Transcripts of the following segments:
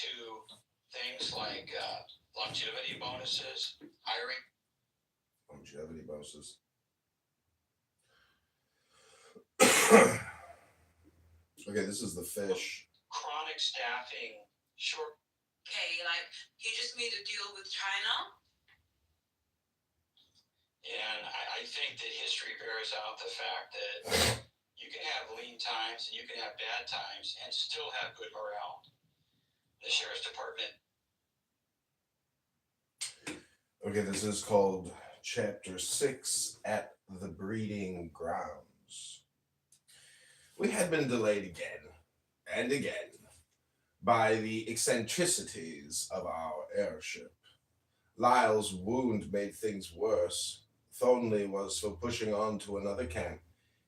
to things like longevity bonuses, hiring. Longevity bonuses. Okay, this is the fish. Chronic staffing, short. Okay, like he just made a deal with China. And I think that history bears out the fact that you can have lean times and you can have bad times and still have good morale. The sheriff's department. Okay, this is called Chapter 6 at the Breeding Grounds. We had been delayed again and again by the eccentricities of our airship. Lyle's wound made things worse. Thornley was for pushing on to another camp.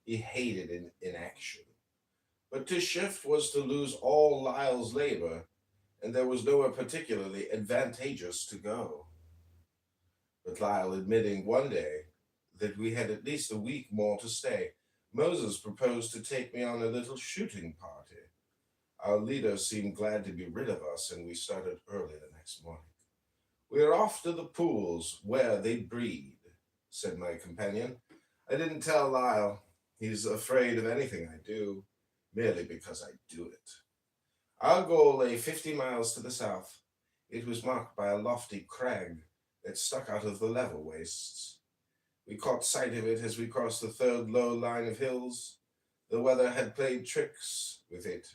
He hated inaction. But to shift was to lose all Lyle's labor, and there was nowhere particularly advantageous to go. But Lyle admitting one day that we had at least a week more to stay, Moses proposed to take me on a little shooting party. Our leader seemed glad to be rid of us, and we started early the next morning. We are off to the pools where they breed, said my companion. I didn't tell Lyle. He's afraid of anything I do, merely because I do it. Our goal lay 50 miles to the south. It was marked by a lofty crag that stuck out of the level wastes. We caught sight of it as we crossed the third low line of hills. The weather had played tricks with it.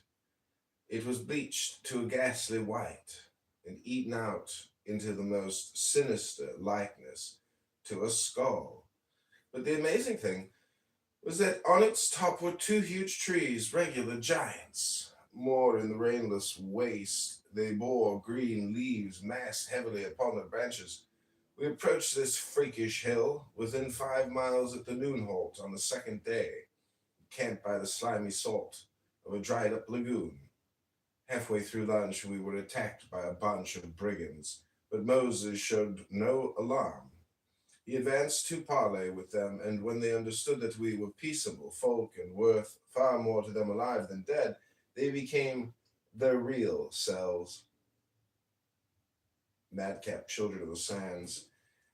It was bleached to a ghastly white and eaten out into the most sinister likeness to a skull. But the amazing thing was that on its top were two huge trees, regular giants. Moored in the rainless waste, they bore green leaves massed heavily upon their branches. We approached this freakish hill within 5 miles at the noon halt on the second day, camped by the slimy salt of a dried up lagoon. Halfway through lunch, we were attacked by a bunch of brigands, but Moses showed no alarm. He advanced to parley with them, and when they understood that we were peaceable folk and worth far more to them alive than dead, they became their real selves. Madcap children of the sands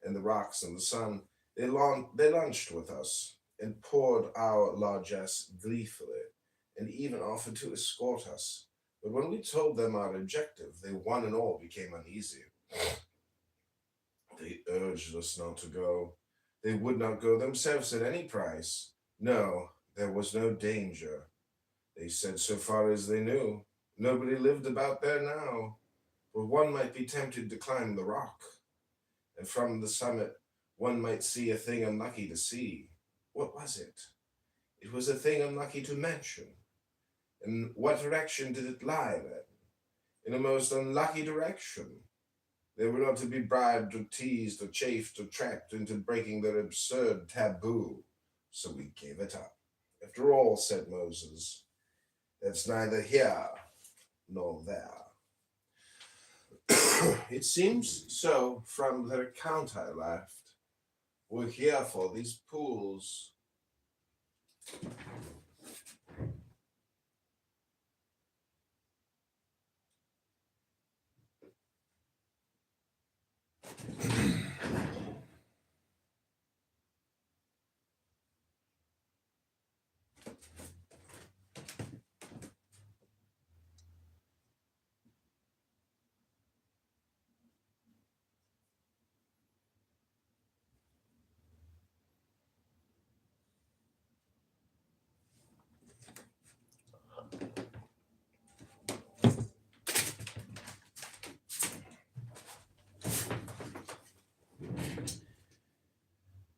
and the rocks and the sun, they lunched with us and poured our largesse gleefully, and even offered to escort us. But when we told them our objective, they one and all became uneasy. They urged us not to go. They would not go themselves at any price. No, there was no danger. They said so far as they knew. Nobody lived about there now, but one might be tempted to climb the rock, and from the summit one might see a thing unlucky to see. What was it? It was a thing unlucky to mention. In what direction did it lie then? In a most unlucky direction. They were not to be bribed or teased or chafed or trapped into breaking their absurd taboo. So we gave it up. After all, said Moses, that's neither here nor there. It seems so from the account I left. We're here for these pools.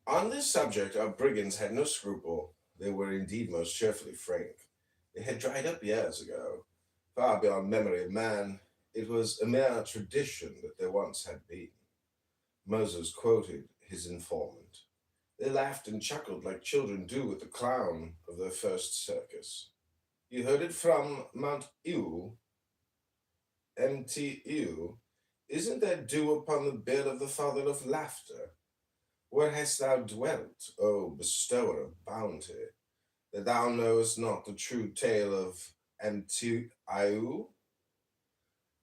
On this subject, our brigands had no scruple. They were indeed most cheerfully frank. They had dried up years ago, far beyond memory of man. It was a mere tradition that there once had been. Moses quoted his informant. They laughed and chuckled like children do at the clown of their first circus. You heard it from Mount Ew, MTU. Isn't there dew upon the bed of the father of laughter? Where hast thou dwelt, O bestower of bounty, that thou knowest not the true tale of Antiu?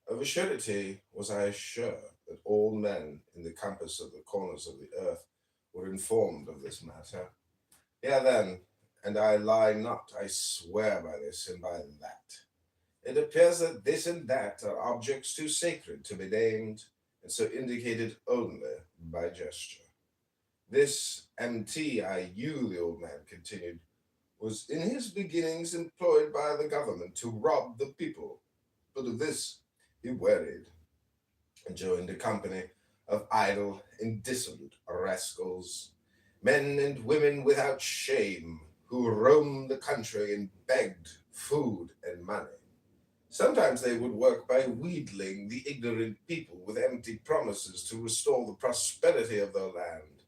Of a surety was I sure that all men in the compass of the corners of the earth were informed of this matter. Here then, and I lie not, I swear by this and by that. It appears that this and that are objects too sacred to be named, and so indicated only by gesture. This MTIU, the old man continued, was in his beginnings employed by the government to rob the people, but of this he wearied and joined a company of idle and dissolute rascals, men and women without shame, who roamed the country and begged food and money. Sometimes they would work by wheedling the ignorant people with empty promises to restore the prosperity of their land.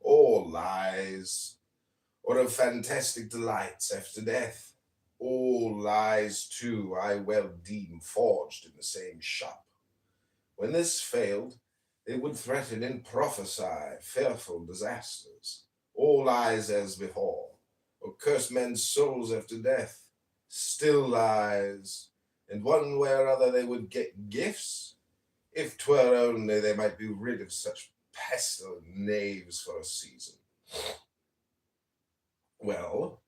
All lies, or of fantastic delights after death. All lies, too, I well deem forged in the same shop. When this failed, they would threaten and prophesy fearful disasters. All lies as before, or curse men's souls after death. Still lies, and one way or other they would get gifts, if 'twere only they might be rid of such pestilent knaves for a season. Well,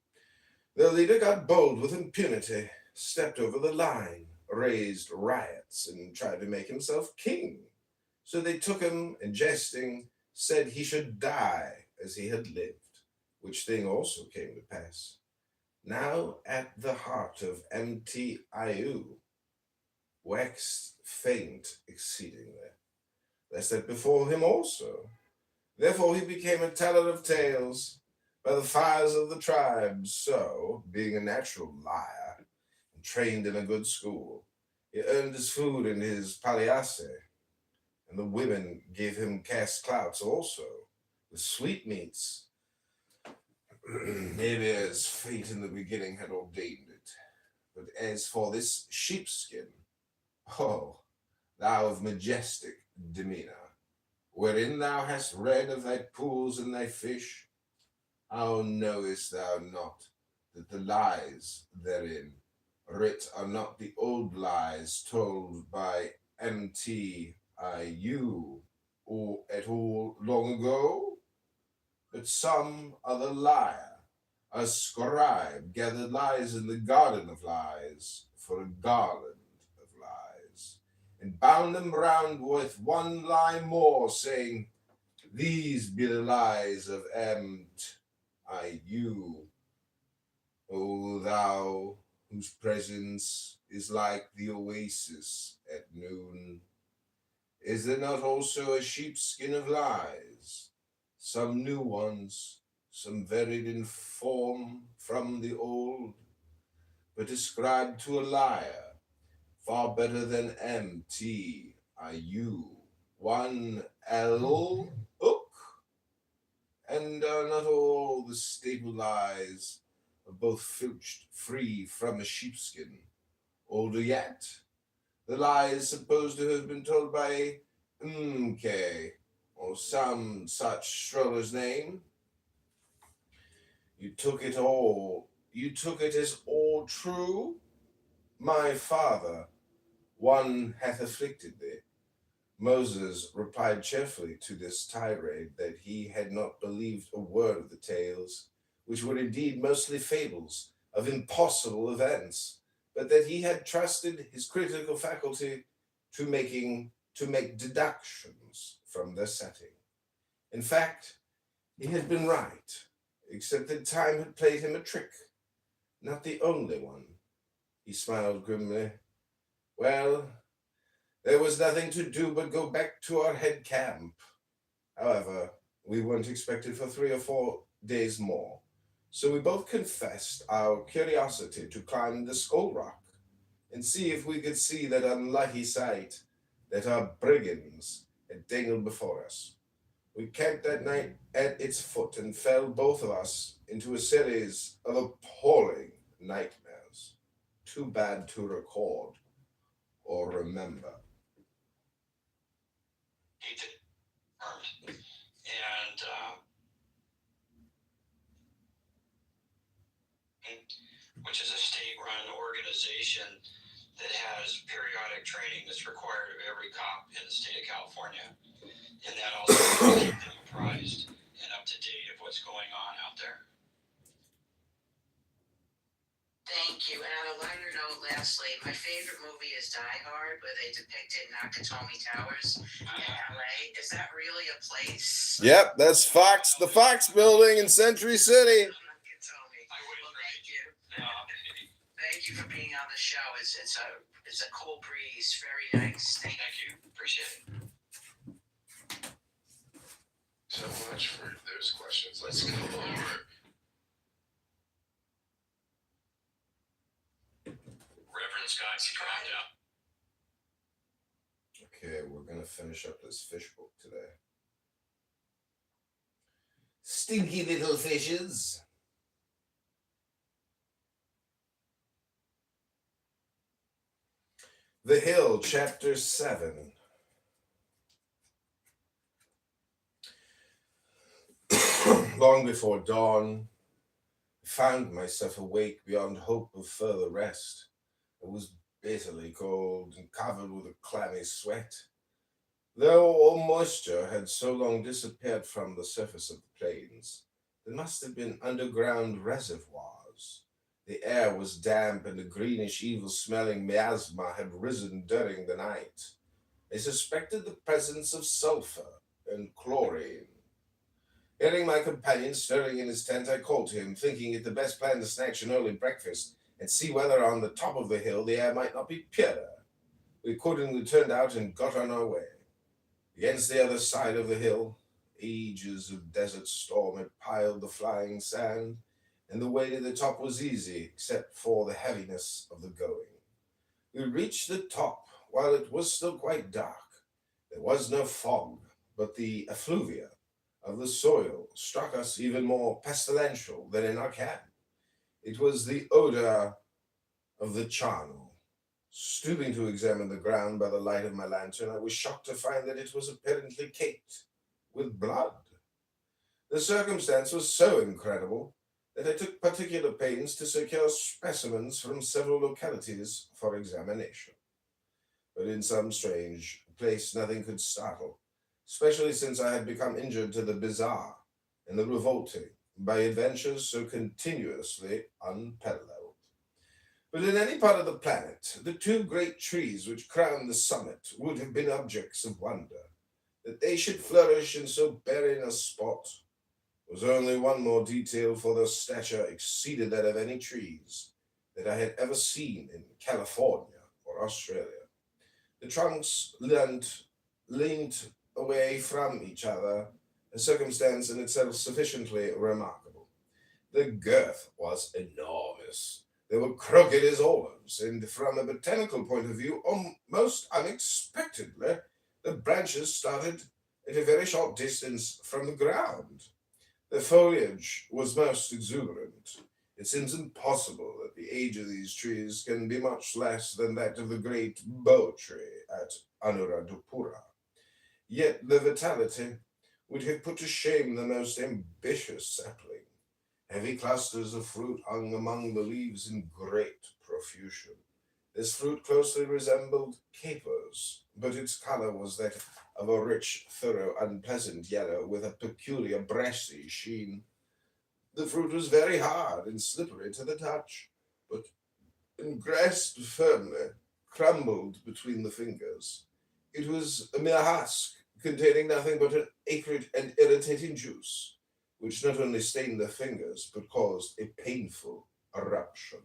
their leader got bold with impunity, stepped over the line, raised riots, and tried to make himself king. So they took him and, jesting, said he should die as he had lived, which thing also came to pass. Now at the heart of MTIU waxed faint exceedingly, lest that before him also. Therefore he became a teller of tales by the fires of the tribes. So, being a natural liar, and trained in a good school, he earned his food and his paliase, and the women gave him cast clouts also, with sweetmeats, maybe as fate in the beginning had ordained it. But as for this sheepskin, oh, thou of majestic demeanor, wherein thou hast read of thy pools and thy fish, how knowest thou not that the lies therein writ are not the old lies told by MTIU or at all long ago? But some other liar, a scribe, gathered lies in the garden of lies for a garland of lies, and bound them round with one lie more, saying, these be the lies of MTIU, O thou whose presence is like the oasis at noon. Is there not also a sheepskin of lies, some new ones, some varied in form from the old, but ascribed to a liar, far better than MTIU, one L hook, and are not all the staple lies of both filched free from a sheepskin? Older yet, the lies supposed to have been told by Mk, or some such stroller's name. You took it as all true? My father, one hath afflicted thee. Moses replied cheerfully to this tirade that he had not believed a word of the tales, which were indeed mostly fables of impossible events, but that he had trusted his critical faculty to make deductions from their setting. In fact, he had been right, except that time had played him a trick, not the only one. He smiled grimly. Well, there was nothing to do but go back to our head camp. However, we weren't expected for 3 or 4 days more, so we both confessed our curiosity to climb the Skull Rock and see if we could see that unlucky sight that our brigands had dangled before us. We camped that night at its foot and fell, both of us, into a series of appalling nightmares, too bad to record or remember. He confirmed. And which is a state-run organization that has periodic training that's required of every cop in the state of California. And that also keeps them apprised and up to date of what's going on out there. Thank you. And on a lighter note, lastly, my favorite movie is Die Hard, where they depicted Nakatomi Towers in LA. Is that really a place? Yep, that's Fox, the Fox building in Century City. Nakatomi. Well, thank you. Thank you for being on the show. It's a cool breeze. Very nice. Thank you. Appreciate it. So much for those questions. Let's go over. Reverend Scott, you dropped out. Okay, we're gonna finish up this fish book today. Stinky little fishes. The Hill, Chapter 7. Long before dawn, I found myself awake beyond hope of further rest. I was bitterly cold and covered with a clammy sweat. Though all moisture had so long disappeared from the surface of the plains, there must have been underground reservoirs. The air was damp and a greenish, evil-smelling miasma had risen during the night. I suspected the presence of sulfur and chlorine. Hearing my companion stirring in his tent, I called to him, thinking it the best plan to snatch an early breakfast and see whether on the top of the hill the air might not be purer. We accordingly turned out and got on our way. Against the other side of the hill, ages of desert storm had piled the flying sand, and the way to the top was easy, except for the heaviness of the going. We reached the top while it was still quite dark. There was no fog, but the effluvia of the soil struck us even more pestilential than in our camp. It was the odor of the charnel. Stooping to examine the ground by the light of my lantern, I was shocked to find that it was apparently caked with blood. The circumstance was so incredible that I took particular pains to secure specimens from several localities for examination. But in some strange place nothing could startle, especially since I had become injured to the bizarre and the revolting by adventures so continuously unparalleled. But in any part of the planet, the two great trees which crown the summit would have been objects of wonder. That they should flourish in so barren a spot was only one more detail, for their stature exceeded that of any trees that I had ever seen in California or Australia. The trunks leaned away from each other, a circumstance in itself sufficiently remarkable. The girth was enormous. They were crooked as olives, and from a botanical point of view, most unexpectedly, the branches started at a very short distance from the ground. The foliage was most exuberant. It seems impossible that the age of these trees can be much less than that of the great bow tree at Anuradhapura. Yet the vitality would have put to shame the most ambitious sapling. Heavy clusters of fruit hung among the leaves in great profusion. This fruit closely resembled capers, but its color was that of a rich, thorough, unpleasant yellow with a peculiar brassy sheen. The fruit was very hard and slippery to the touch, but when grasped firmly, crumbled between the fingers. It was a mere husk, containing nothing but an acrid and irritating juice, which not only stained the fingers, but caused a painful eruption.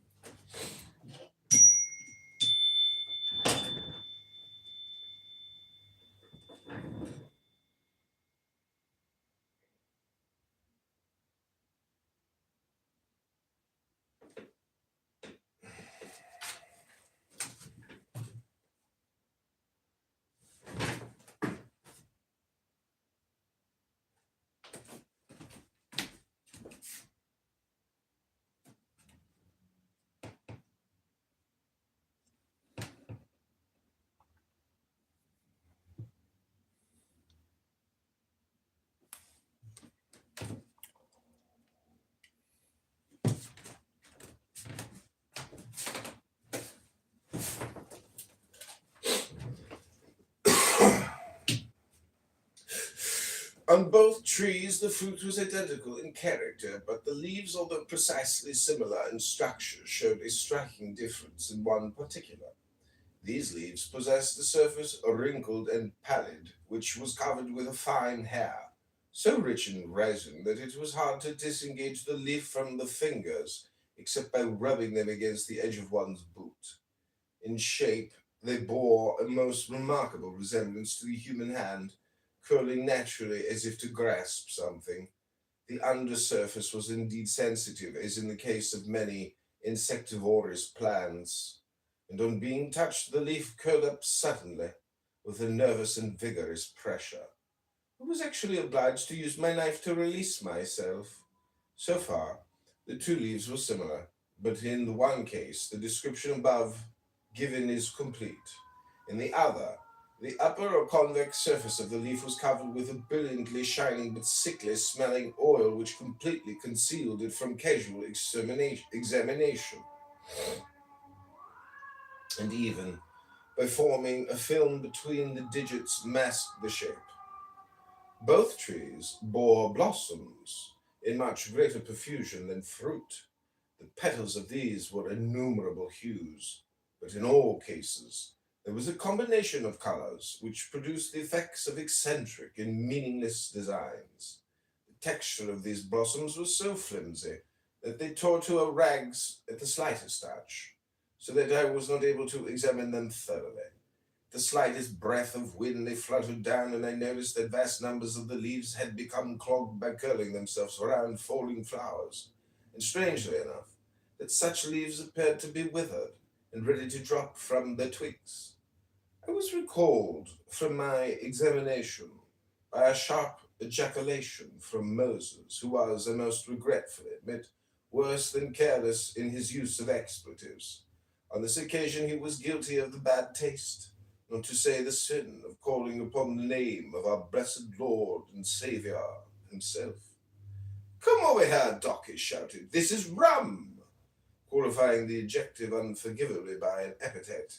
On both trees, the fruit was identical in character, but the leaves, although precisely similar in structure, showed a striking difference in one particular. These leaves possessed a surface wrinkled and pallid, which was covered with a fine hair, so rich in resin that it was hard to disengage the leaf from the fingers, except by rubbing them against the edge of one's boot. In shape, they bore a most remarkable resemblance to the human hand, curling naturally as if to grasp something. The undersurface was indeed sensitive, as in the case of many insectivorous plants, and on being touched, the leaf curled up suddenly with a nervous and vigorous pressure. I was actually obliged to use my knife to release myself. So far, the two leaves were similar, but in the one case, the description above given is complete. In the other, the upper or convex surface of the leaf was covered with a brilliantly shining but sickly smelling oil which completely concealed it from casual examination, and even by forming a film between the digits masked the shape. Both trees bore blossoms in much greater profusion than fruit. The petals of these were innumerable hues, but in all cases there was a combination of colors which produced the effects of eccentric and meaningless designs. The texture of these blossoms was so flimsy that they tore to rags at the slightest touch, so that I was not able to examine them thoroughly. The slightest breath of wind they fluttered down, and I noticed that vast numbers of the leaves had become clogged by curling themselves around falling flowers, and strangely enough, that such leaves appeared to be withered and ready to drop from their twigs. I was recalled from my examination by a sharp ejaculation from Moses, who was, I most regretfully admit, worse than careless in his use of expletives. On this occasion he was guilty of the bad taste, not to say the sin, of calling upon the name of our blessed Lord and Saviour himself. "Come over here, Doc," he shouted. "This is rum," qualifying the adjective unforgivably by an epithet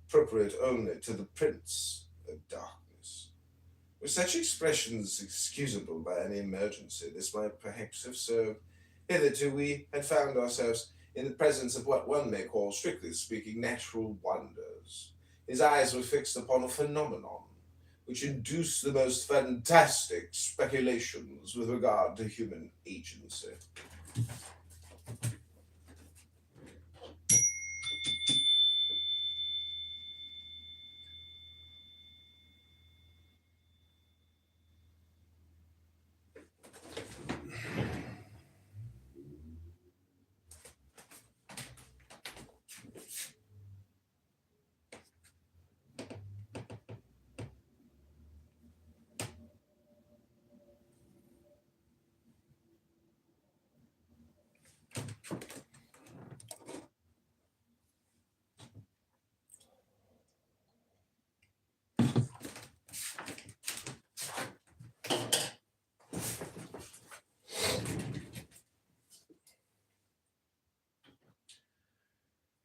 appropriate only to the Prince of Darkness. Were such expressions excusable by any emergency, this might perhaps have served. Hitherto we had found ourselves in the presence of what one may call, strictly speaking, natural wonders. His eyes were fixed upon a phenomenon which induced the most fantastic speculations with regard to human agency.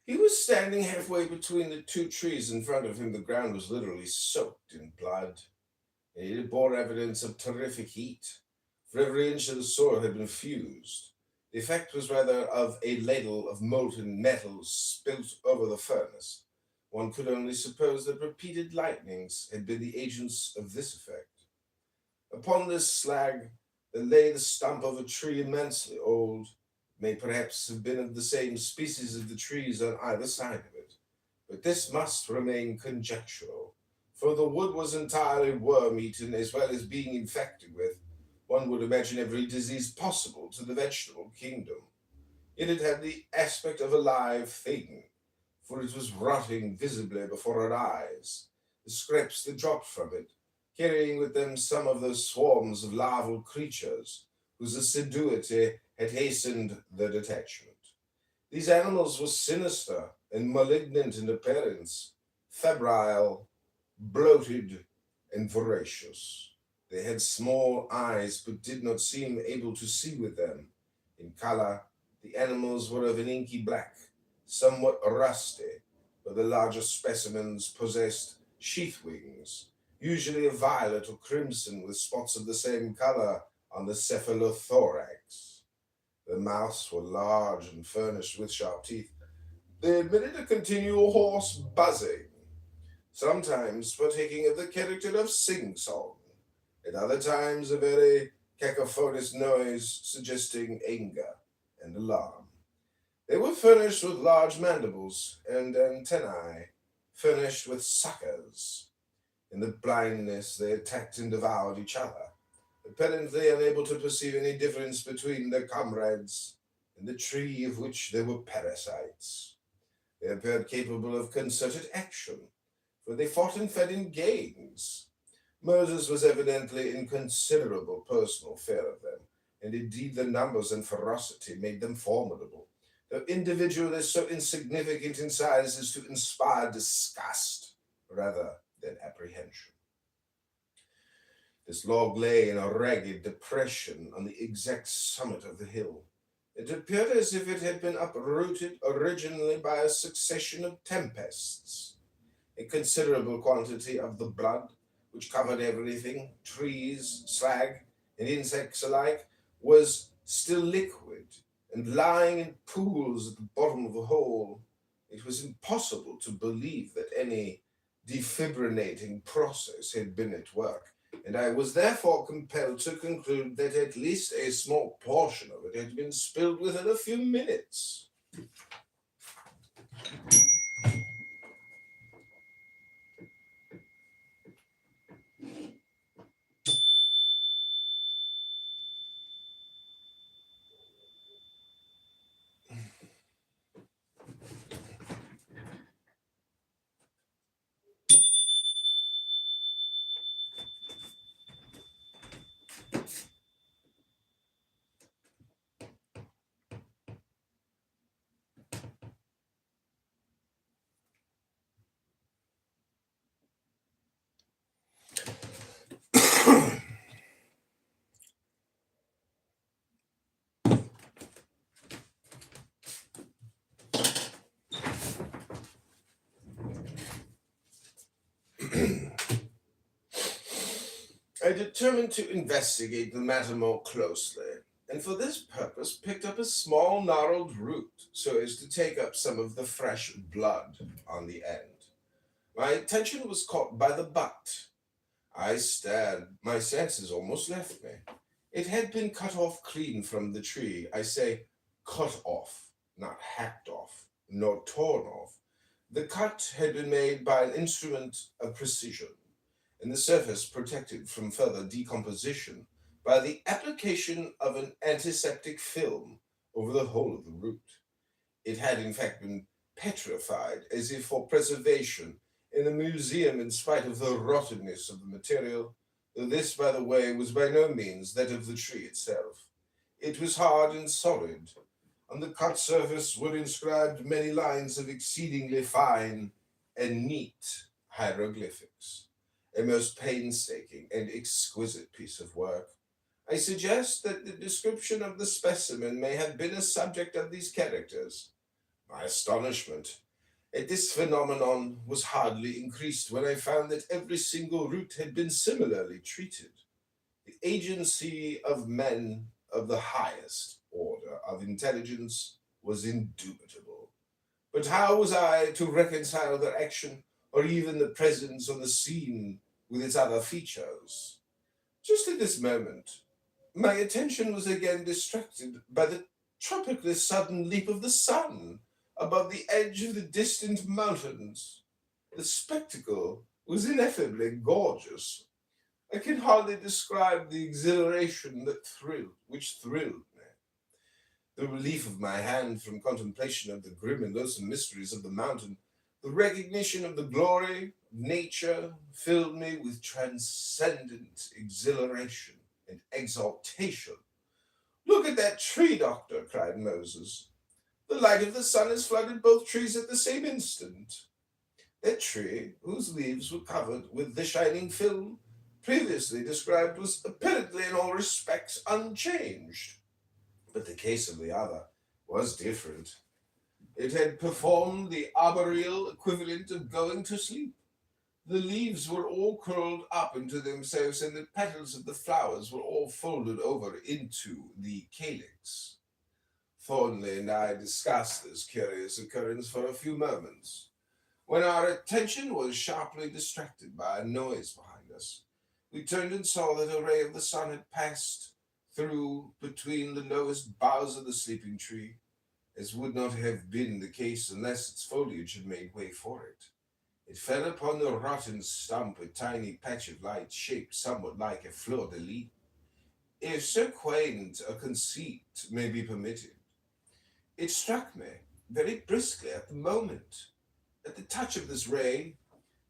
He was standing halfway between the two trees in front of him. The ground was literally soaked in blood, and it bore evidence of terrific heat, for every inch of the soil had been fused. The effect was rather of a ladle of molten metal spilt over the furnace. One could only suppose that repeated lightnings had been the agents of this effect. Upon this slag there lay the stump of a tree immensely old, may perhaps have been of the same species as the trees on either side of it, but this must remain conjectural, for the wood was entirely worm-eaten as well as being infected with, one would imagine, every disease possible to the vegetable kingdom. Yet it had the aspect of a live thing, for it was rotting visibly before our eyes, the scraps that dropped from it, carrying with them some of those swarms of larval creatures whose assiduity had hastened their detachment. These animals were sinister and malignant in appearance, febrile, bloated, and voracious. They had small eyes, but did not seem able to see with them. In color, the animals were of an inky black, somewhat rusty, but the larger specimens possessed sheath wings, usually a violet or crimson with spots of the same color on the cephalothorax. The mouths were large and furnished with sharp teeth. They admitted a continual hoarse buzzing, sometimes partaking of the character of sing-song, at other times a very cacophonous noise suggesting anger and alarm. They were furnished with large mandibles and antennae, furnished with suckers. In the blindness, they attacked and devoured each other, apparently unable to perceive any difference between their comrades and the tree of which they were parasites. They appeared capable of concerted action, for they fought and fed in gangs. Moses was evidently in considerable personal fear of them, and indeed their numbers and ferocity made them formidable, though individually so insignificant in size as to inspire disgust rather than apprehension. This log lay in a ragged depression on the exact summit of the hill. It appeared as if it had been uprooted originally by a succession of tempests. A considerable quantity of the blood, which covered everything, trees, slag, and insects alike, was still liquid and lying in pools at the bottom of the hole. It was impossible to believe that any defibrinating process had been at work, and I was therefore compelled to conclude that at least a small portion of it had been spilled within a few minutes. I determined to investigate the matter more closely, and for this purpose picked up a small gnarled root so as to take up some of the fresh blood on the end. My attention was caught by the butt. I stared, my senses almost left me. It had been cut off clean from the tree. I say cut off, not hacked off, nor torn off. The cut had been made by an instrument of precision, and the surface protected from further decomposition by the application of an antiseptic film over the whole of the root. It had in fact been petrified as if for preservation in a museum in spite of the rottenness of the material, though this, by the way, was by no means that of the tree itself. It was hard and solid. On the cut surface were inscribed many lines of exceedingly fine and neat hieroglyphics, a most painstaking and exquisite piece of work. I suggest that the description of the specimen may have been a subject of these characters. My astonishment at this phenomenon was hardly increased when I found that every single root had been similarly treated. The agency of men of the highest order of intelligence was indubitable. But how was I to reconcile their action, or even the presence on the scene with its other features? Just at this moment, my attention was again distracted by the tropically sudden leap of the sun above the edge of the distant mountains. The spectacle was ineffably gorgeous. I can hardly describe the exhilaration which thrilled me. The relief of my hand from contemplation of the grim and loathsome mysteries of the mountain, the recognition of the glory of nature filled me with transcendent exhilaration and exaltation. "Look at that tree, Doctor," cried Moses. "The light of the sun has flooded both trees at the same instant." That tree, whose leaves were covered with the shining film previously described, was apparently in all respects unchanged. But the case of the other was different. It had performed the arboreal equivalent of going to sleep. The leaves were all curled up into themselves, and the petals of the flowers were all folded over into the calyx. Thornley and I discussed this curious occurrence for a few moments, when our attention was sharply distracted by a noise behind us. We turned and saw that a ray of the sun had passed through between the lowest boughs of the sleeping tree, as would not have been the case unless its foliage had made way for it. It fell upon the rotten stump, a tiny patch of light shaped somewhat like a fleur-de-lis. If so quaint a conceit may be permitted, it struck me very briskly at the moment. At the touch of this ray,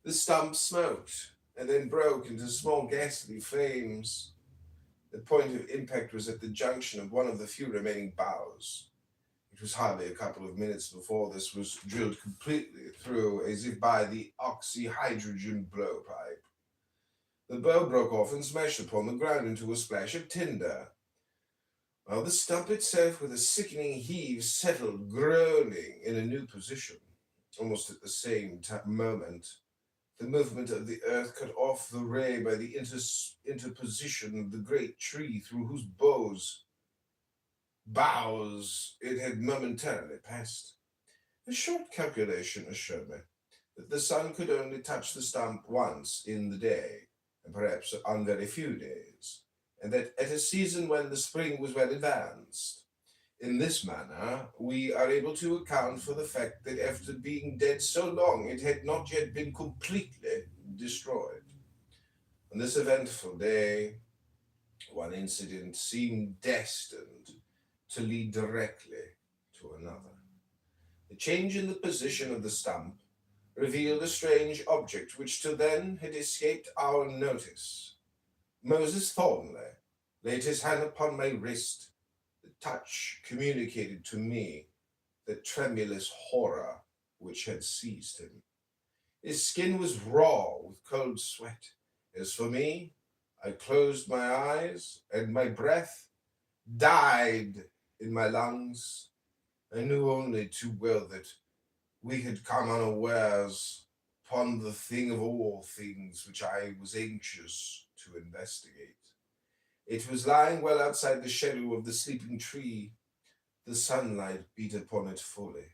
the stump smoked and then broke into small ghastly flames. The point of impact was at the junction of one of the few remaining boughs. It was hardly a couple of minutes before this was drilled completely through, as if by the oxyhydrogen blowpipe. The bough broke off and smashed upon the ground into a splash of tinder, while the stump itself, with a sickening heave, settled, groaning, in a new position. Almost at the same moment, the movement of the earth cut off the ray by the interposition of the great tree through whose boughs it had momentarily passed. A short calculation assured me that the sun could only touch the stump once in the day, and perhaps on very few days, and that at a season when the spring was well advanced. In this manner, we are able to account for the fact that after being dead so long, it had not yet been completely destroyed. On this eventful day, one incident seemed destined to lead directly to another. The change in the position of the stump revealed a strange object which till then had escaped our notice. Moses Thornley laid his hand upon my wrist. The touch communicated to me the tremulous horror which had seized him. His skin was raw with cold sweat. As for me, I closed my eyes, and my breath died in my lungs. I knew only too well that we had come unawares upon the thing of all things which I was anxious to investigate. It was lying well outside the shadow of the sleeping tree. The sunlight beat upon it fully.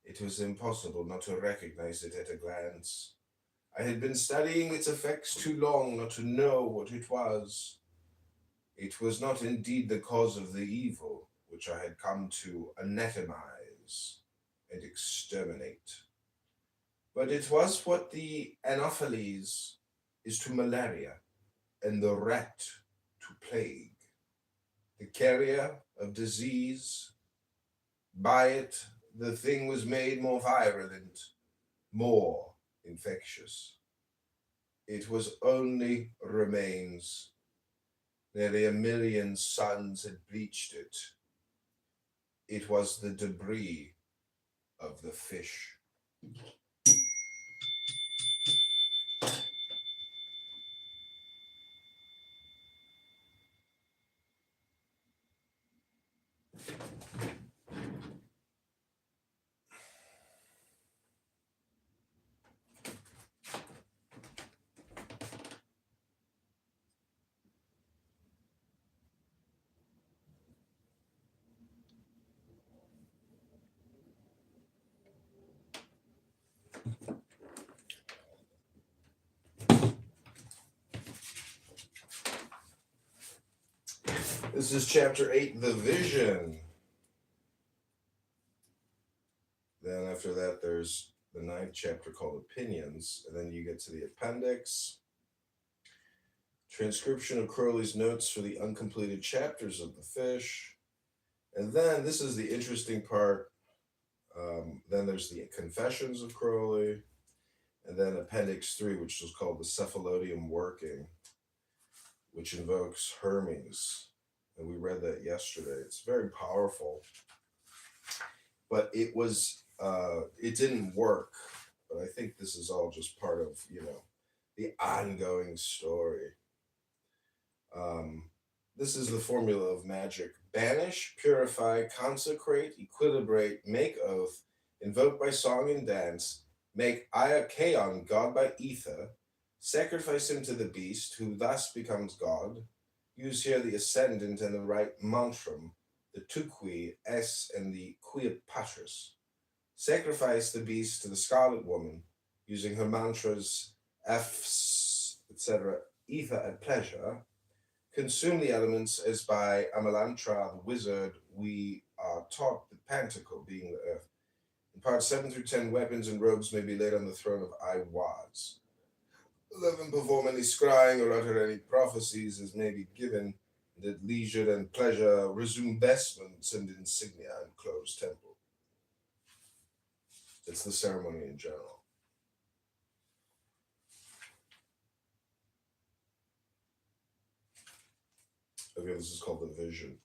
It was impossible not to recognize it at a glance. I had been studying its effects too long not to know what it was. It was not indeed the cause of the evil which I had come to anatomize and exterminate, but it was what the Anopheles is to malaria and the rat to plague, the carrier of disease. By it, the thing was made more virulent, more infectious. It was only remains. Nearly 1,000,000 suns had bleached it. It was the debris of the fish. This is chapter 8, The Vision. Then after that, there's the 9th chapter called Opinions, and then you get to the appendix. Transcription of Crowley's notes for the uncompleted chapters of The Fish. And then this is the interesting part. Then there's the Confessions of Crowley, and then Appendix 3, which is called the Cephalodium Working, which invokes Hermes. And we read that yesterday. It's very powerful. But it didn't work. But I think this is all just part of, the ongoing story. This is the formula of magic. Banish, purify, consecrate, equilibrate, make oath, invoke by song and dance, make Iachaon god by ether, sacrifice him to the beast, who thus becomes god. Use here the ascendant and the right mantram, the Tukwi, S, and the Quiapatris. Sacrifice the beast to the Scarlet Woman, using her mantras Fs, etc., ether at pleasure. Consume the elements as by Amalantra, the wizard. We are taught the Pantacle, being the earth. In parts 7 through 10, weapons and robes may be laid on the throne of Iwaz. 11, perform any scrying or utter any prophecies as may be given, and at leisure and pleasure resume vestments and insignia and close temple. It's the ceremony in general. Okay, this is called the vision.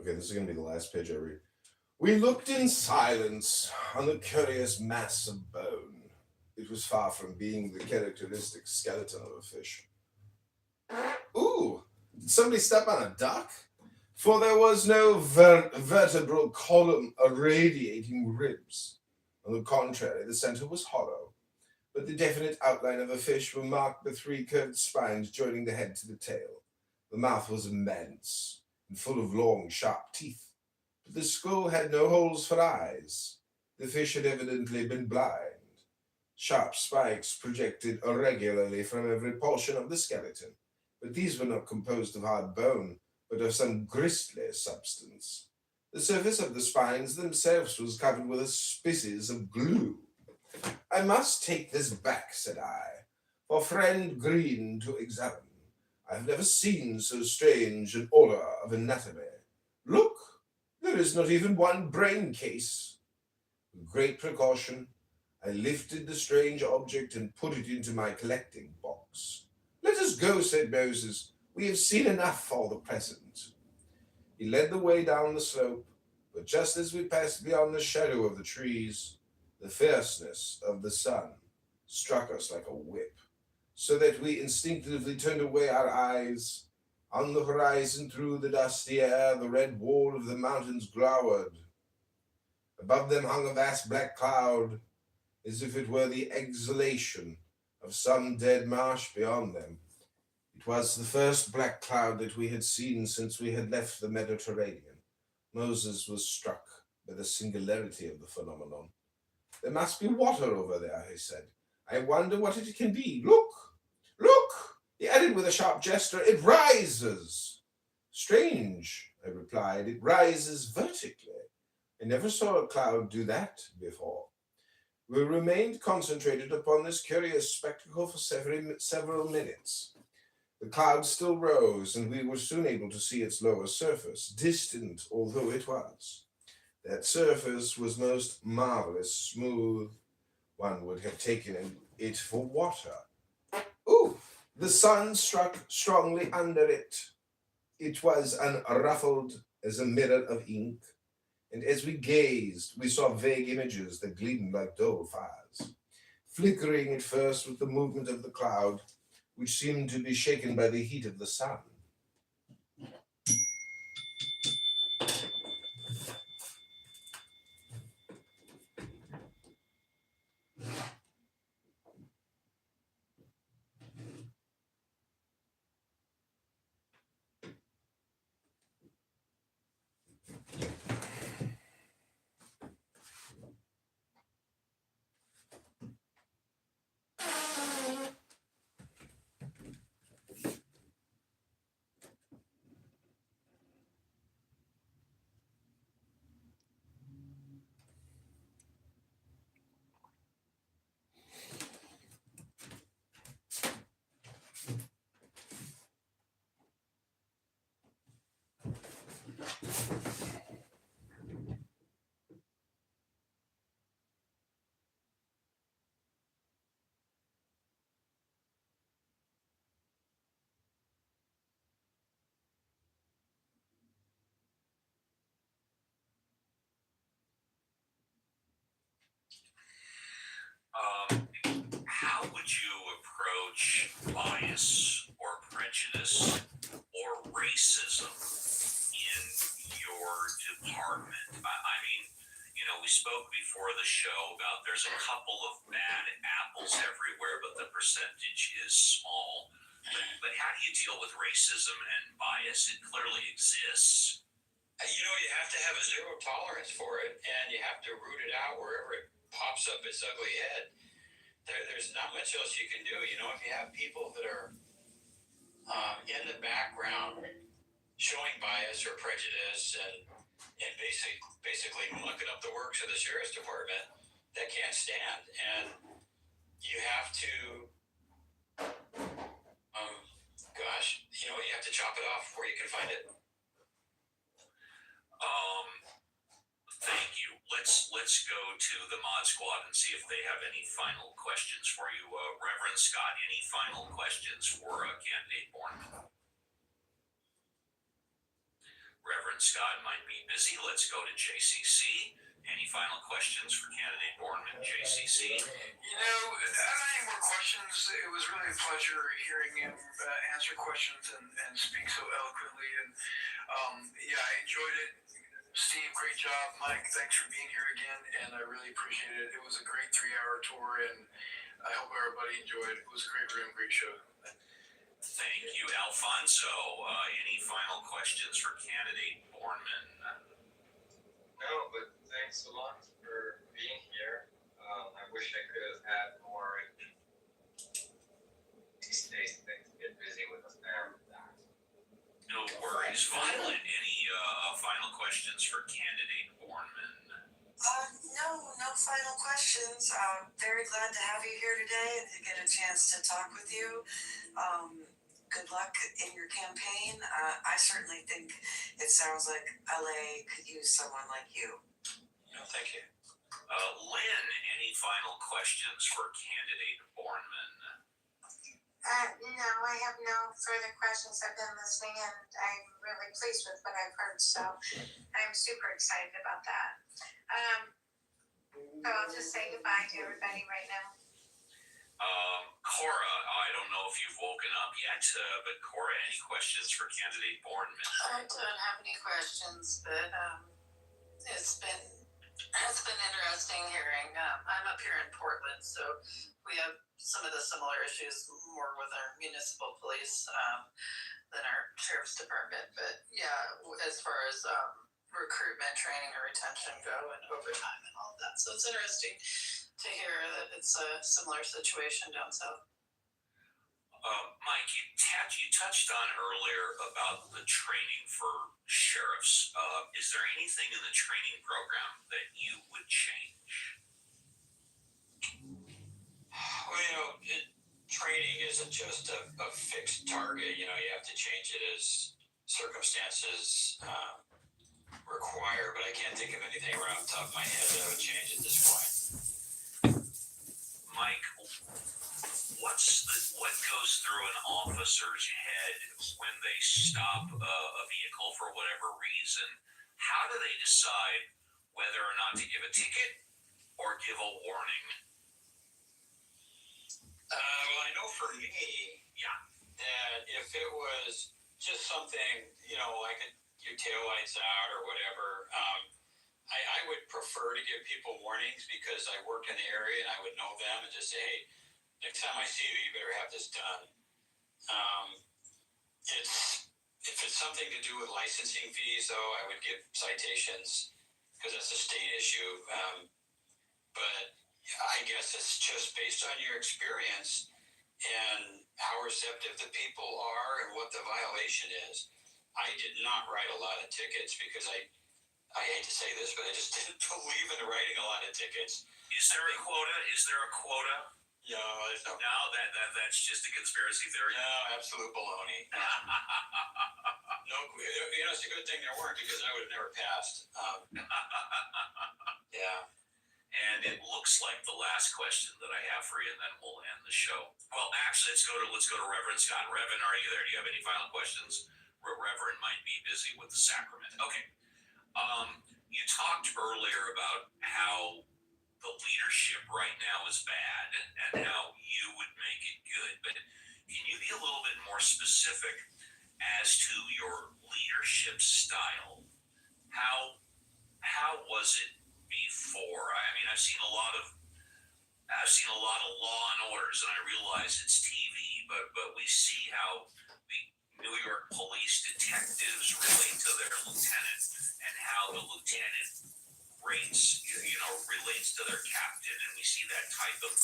Okay, this is going to be the last page I read. We looked in silence on the curious mass of bone. It was far from being the characteristic skeleton of a fish. Ooh, did somebody step on a duck? For there was no vertebral column irradiating ribs. On the contrary, the center was hollow, but the definite outline of a fish were marked by 3 curved spines joining the head to the tail. The mouth was immense and full of long, sharp teeth, but the skull had no holes for eyes. The fish had evidently been blind. Sharp spikes projected irregularly from every portion of the skeleton, but these were not composed of hard bone, but of some gristly substance. The surface of the spines themselves was covered with a species of glue. I must take this back, said I, for friend Green to examine. I have never seen so strange an order of anatomy. Look, there is not even one brain case. With great precaution, I lifted the strange object and put it into my collecting box. Let us go, said Moses. We have seen enough for the present. He led the way down the slope, but just as we passed beyond the shadow of the trees, the fierceness of the sun struck us like a whip, so that we instinctively turned away our eyes. On the horizon, through the dusty air, the red wall of the mountains glowered. Above them hung a vast black cloud, as if it were the exhalation of some dead marsh beyond them. It was the first black cloud that we had seen since we had left the Mediterranean. Moses was struck by the singularity of the phenomenon. There must be water over there, he said. I wonder what it can be. Look, look, he added with a sharp gesture. It rises. Strange, I replied. It rises vertically. I never saw a cloud do that before. We remained concentrated upon this curious spectacle for several minutes. The cloud still rose, and we were soon able to see its lower surface, distant although it was. That surface was most marvelous, smooth. One would have taken it for water. Ooh, the sun struck strongly under it. It was unruffled as a mirror of ink, and as we gazed, we saw vague images that gleamed like dull fires, flickering at first with the movement of the cloud, which seemed to be shaken by the heat of the sun. How would you approach bias or prejudice or racism in your department? I mean, you know, we spoke before the show about there's a couple of bad apples everywhere, but the percentage is small. But how do you deal with racism and bias? It clearly exists. You know, you have to have a zero tolerance for it, and you have to root it out wherever it pops up its ugly head. There's not much else you can do. You know, if you have people that are in the background showing bias or prejudice and basically mucking up the works of the sheriff's department, that can't stand. And you have to, you know, you have to chop it off before you can find it. Thank you. Let's go to the Mod Squad and see if they have any final questions for you. Reverend Scott, any final questions for candidate Bornman? Reverend Scott might be busy. Let's go to JCC. Any final questions for candidate Bornman, JCC? You know, I don't have any more questions. It was really a pleasure hearing him answer questions and speak so eloquently. And yeah, I enjoyed it. Steve, great job. Mike, thanks for being here again, and I really appreciate it. It was a great 3-hour tour, and I hope everybody enjoyed it. It was a great room, great show. Thank you, Alfonso. Any final questions for candidate Bornman? No, but thanks a lot for being here. I wish I could have had more these days. Things get busy with the family. No worries, Violet. Any final questions for candidate Bornman? No final questions. Very glad to have you here today and to get a chance to talk with you. Good luck in your campaign. I certainly think it sounds like LA could use someone like you. No, thank you. Lynn, any final questions for candidate Bornman? No, I have no further questions. I've been listening and I'm really pleased with what I've heard, so I'm super excited about that. So I'll just say goodbye to everybody right now. Cora, I don't know if you've woken up yet, but Cora, any questions for candidate Bornman? I don't have any questions, but it's been interesting hearing. I'm up here in Portland, so we have some of the similar issues more with our municipal police than our sheriff's department. But yeah, as far as recruitment, training, or retention go, and overtime and all of that. So it's interesting to hear that it's a similar situation down south. Mike, you touched on earlier about the training for sheriffs. Is there anything in the training program that you would change? Well, you know, training isn't just a fixed target. You know, you have to change it as circumstances require, but I can't think of anything right off the top of my head that I would change at this point. Mike, what goes through an officer's head when they stop a vehicle for whatever reason? How do they decide whether or not to give a ticket or give a warning? Well, I know for me, that if it was just something, you know, like your taillights out or whatever, I would prefer to give people warnings because I work in the area and I would know them and just say, hey, next time I see you, you better have this done. If it's something to do with licensing fees, though, I would give citations because that's a state issue. But I guess it's just based on your experience and how receptive the people are and what the violation is. I did not write a lot of tickets because I hate to say this, but I just didn't believe in writing a lot of tickets. Is there a quota? Is there a quota? No, there's no. No, that's just a conspiracy theory. No, absolute baloney. No, you know, it's a good thing there weren't because I would have never passed. Yeah. And it looks like the last question that I have for you, and then we'll end the show. Well, actually, let's go to Reverend Scott. Reverend, are you there? Do you have any final questions? Reverend might be busy with the sacrament. Okay. You talked earlier about how the leadership right now is bad and how you would make it good. But can you be a little bit more specific as to your leadership style? How was it before? I mean, I've seen a lot of Law and Orders, and I realize it's TV, but we see how the New York police detectives relate to their lieutenant, and how the lieutenant relates to their captain, and we see that type of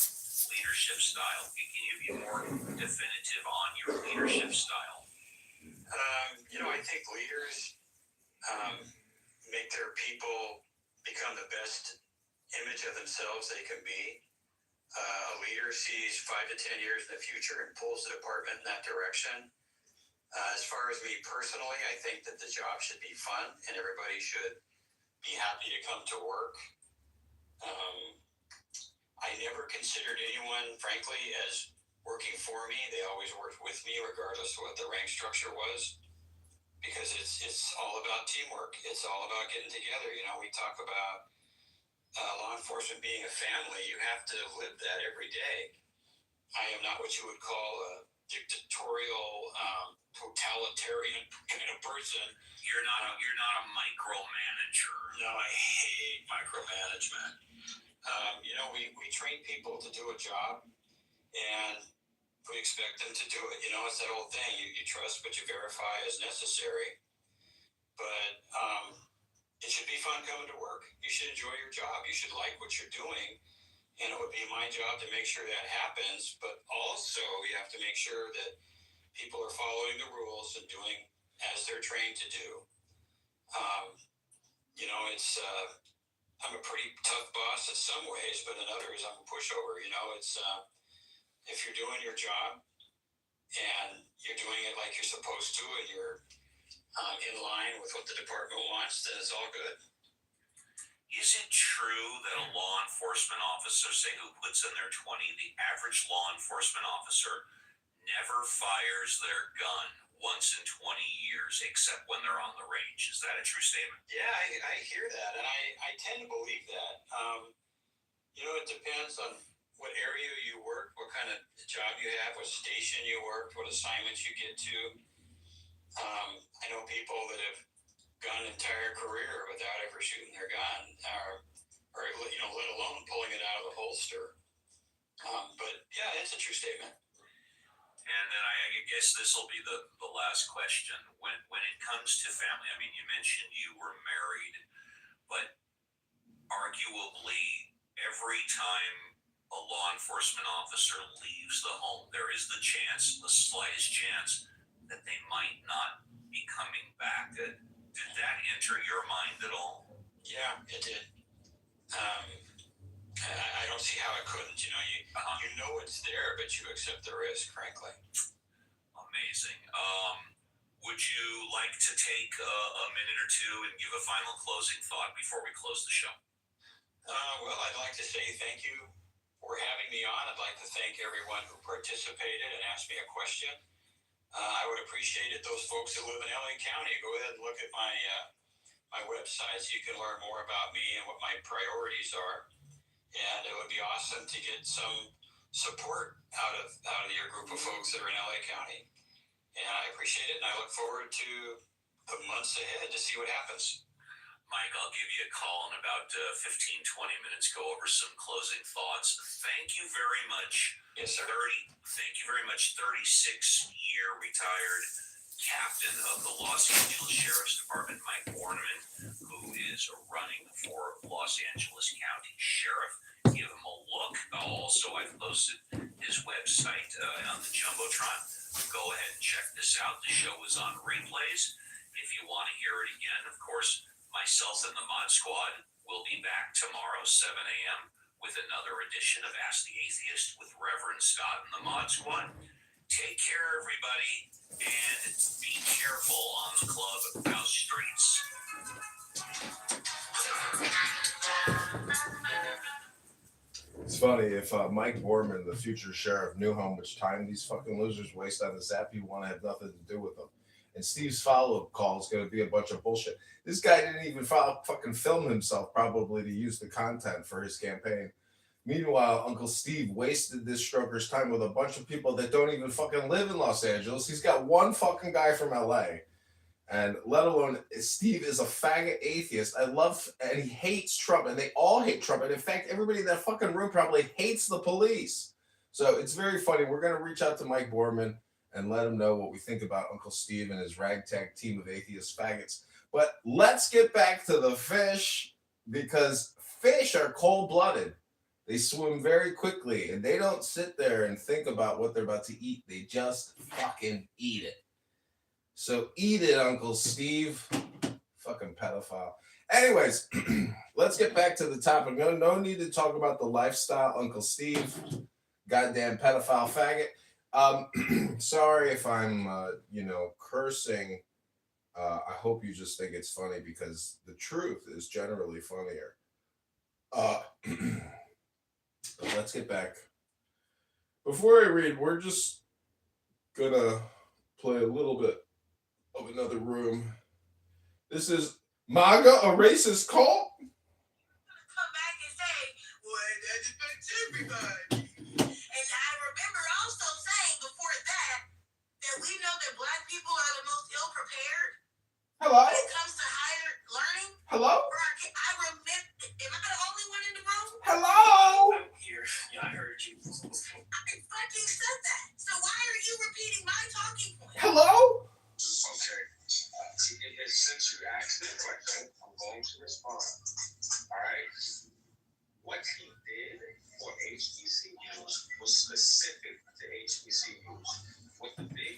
leadership style. Can you be more definitive on your leadership style? I think leaders make their people become the best image of themselves they can be. A leader sees 5 to 10 years in the future and pulls the department in that direction. As far as me personally, I think that the job should be fun and everybody should be happy to come to work. I never considered anyone, frankly, as working for me. They always worked with me, regardless of what the rank structure was, because it's all about teamwork. It's all about getting together. We talk about law enforcement being a family. You have to live that every day. I am not what you would call a dictatorial, totalitarian kind of person. You're not a micromanager. No, I hate micromanagement. We train people to do a job, and we expect them to do it. It's that old thing. You trust, but you verify as necessary. But it should be fun coming to work. You should enjoy your job. You should like what you're doing. And it would be my job to make sure that happens. But also, you have to make sure that people are following the rules and doing as they're trained to do. I'm a pretty tough boss in some ways, but in others, I'm a pushover. If you're doing your job and you're doing it like you're supposed to, and you're in line with what the department wants, then it's all good. Is it true that a law enforcement officer, say who puts in their 20, the average law enforcement officer never fires their gun once in 20 years except when they're on the range? Is that a true statement? Yeah, I hear that, and I tend to believe that. It depends on what area you work, what kind of job you have, what station you work, what assignments you get to. I know people that have gone an entire career without ever shooting their gun, or let alone pulling it out of the holster. But yeah, it's a true statement. And then I guess this will be the last question. When it comes to family, I mean, you mentioned you were married, but arguably every time a law enforcement officer leaves the home, there is the slightest chance that they might not be coming back. Did that enter your mind at all? Yeah, it did. I don't see how it couldn't. You know it's there, but you accept the risk, frankly. Amazing. Would you like to take a minute or two and give a final closing thought before we close the show? Well, I'd like to say thank you for having me on. I'd like to thank everyone who participated and asked me a question. I would appreciate it. Those folks that live in LA County, go ahead and look at my website so you can learn more about me and what my priorities are. And it would be awesome to get some support out of your group of folks that are in LA County. And I appreciate it, and I look forward to the months ahead to see what happens. Mike, I'll give you a call in about 15, 20 minutes, go over some closing thoughts. Thank you very much. Yes, sir. Thank you very much. 36-year retired captain of the Los Angeles Sheriff's Department, Mike Borneman, who is running for Los Angeles County Sheriff. Give him a look. Also, I've posted his website on the Jumbotron. Go ahead and check this out. The show is on replays. If you want to hear it again, of course, myself and the Mod Squad will be back tomorrow, 7 a.m., with another edition of Ask the Atheist with Reverend Scott and the Mod Squad. Take care, everybody, and be careful on the clubhouse streets. It's funny, if Mike Borman, the future sheriff, knew how much time these fucking losers waste on this app, he'd want to have nothing to do with them. And Steve's follow-up call is going to be a bunch of bullshit. This guy didn't even fucking film himself, probably to use the content for his campaign. Meanwhile, Uncle Steve wasted this stroker's time with a bunch of people that don't even fucking live in Los Angeles. He's got one fucking guy from LA. And let alone Steve is a faggot atheist. And he hates Trump, and they all hate Trump. And in fact, everybody in that fucking room probably hates the police. So it's very funny. We're going to reach out to Mike Borman and let him know what we think about Uncle Steve and his ragtag team of atheist faggots. But let's get back to the fish, because fish are cold-blooded. They swim very quickly, and they don't sit there and think about what they're about to eat. They just fucking eat it. So eat it, Uncle Steve. Fucking pedophile. Anyways, let's get back to the topic. No need to talk about the lifestyle, Uncle Steve. Goddamn pedophile faggot. Sorry if I'm, cursing. I hope you just think it's funny, because the truth is generally funnier. But let's get back. Before I read, we're just gonna play a little bit of Another Room. This is MAGA, a racist cult? Come back and say, well, that affects everybody. And I remember also saying before that we know that Black people are the most ill-prepared Hello? when it comes to higher learning. Hello? I remember, am I the only one in the room? Hello? I'm here. Yeah, I heard you. I fucking said that. So why are you repeating my talking point? Hello? Okay. Since you asked the question, I'm going to respond. All right. What he did for HBCUs was specific to HBCUs.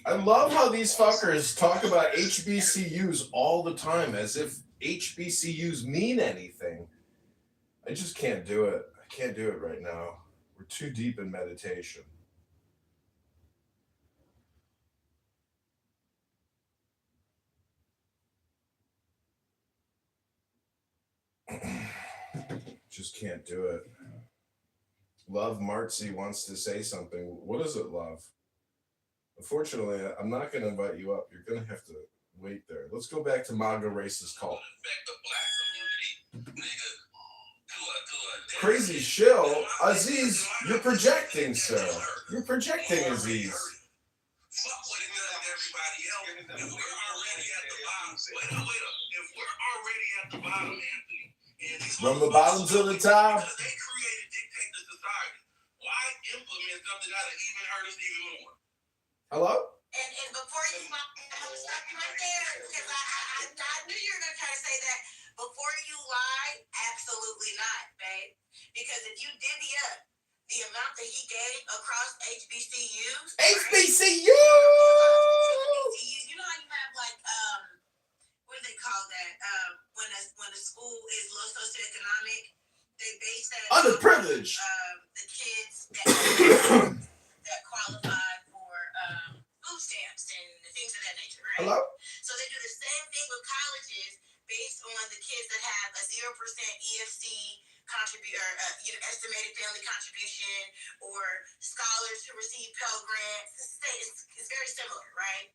I love how these fuckers talk about HBCUs all the time as if HBCUs mean anything. I just can't do it. I can't do it right now. We're too deep in meditation. Just can't do it. Love Martzi wants to say something. What is it, Love? Unfortunately, I'm not going to invite you up. You're going to have to wait there. Let's go back to MAGA racist cult. Crazy shill. Aziz, you're projecting, sir. You're projecting, Aziz. If we're already at the bottom, Anthony, from the bottom to the top. Because they created dictator society. Why implement something that'll even hurt us even more? Hello? And before you, I'm gonna stop you right there, because I knew you were gonna try to say that. Before you lie, absolutely not, babe. Because if you divvy up the amount that he gave across HBCUs. HBCU! You know how you have like what do they call that? When a school is low socioeconomic, they base that underprivileged. The kids that qualify for food stamps and things of that nature, right? Hello? So they do the same thing with colleges based on the kids that have a 0% EFC estimated family contribution, or scholars who receive Pell Grants. It's very similar, right?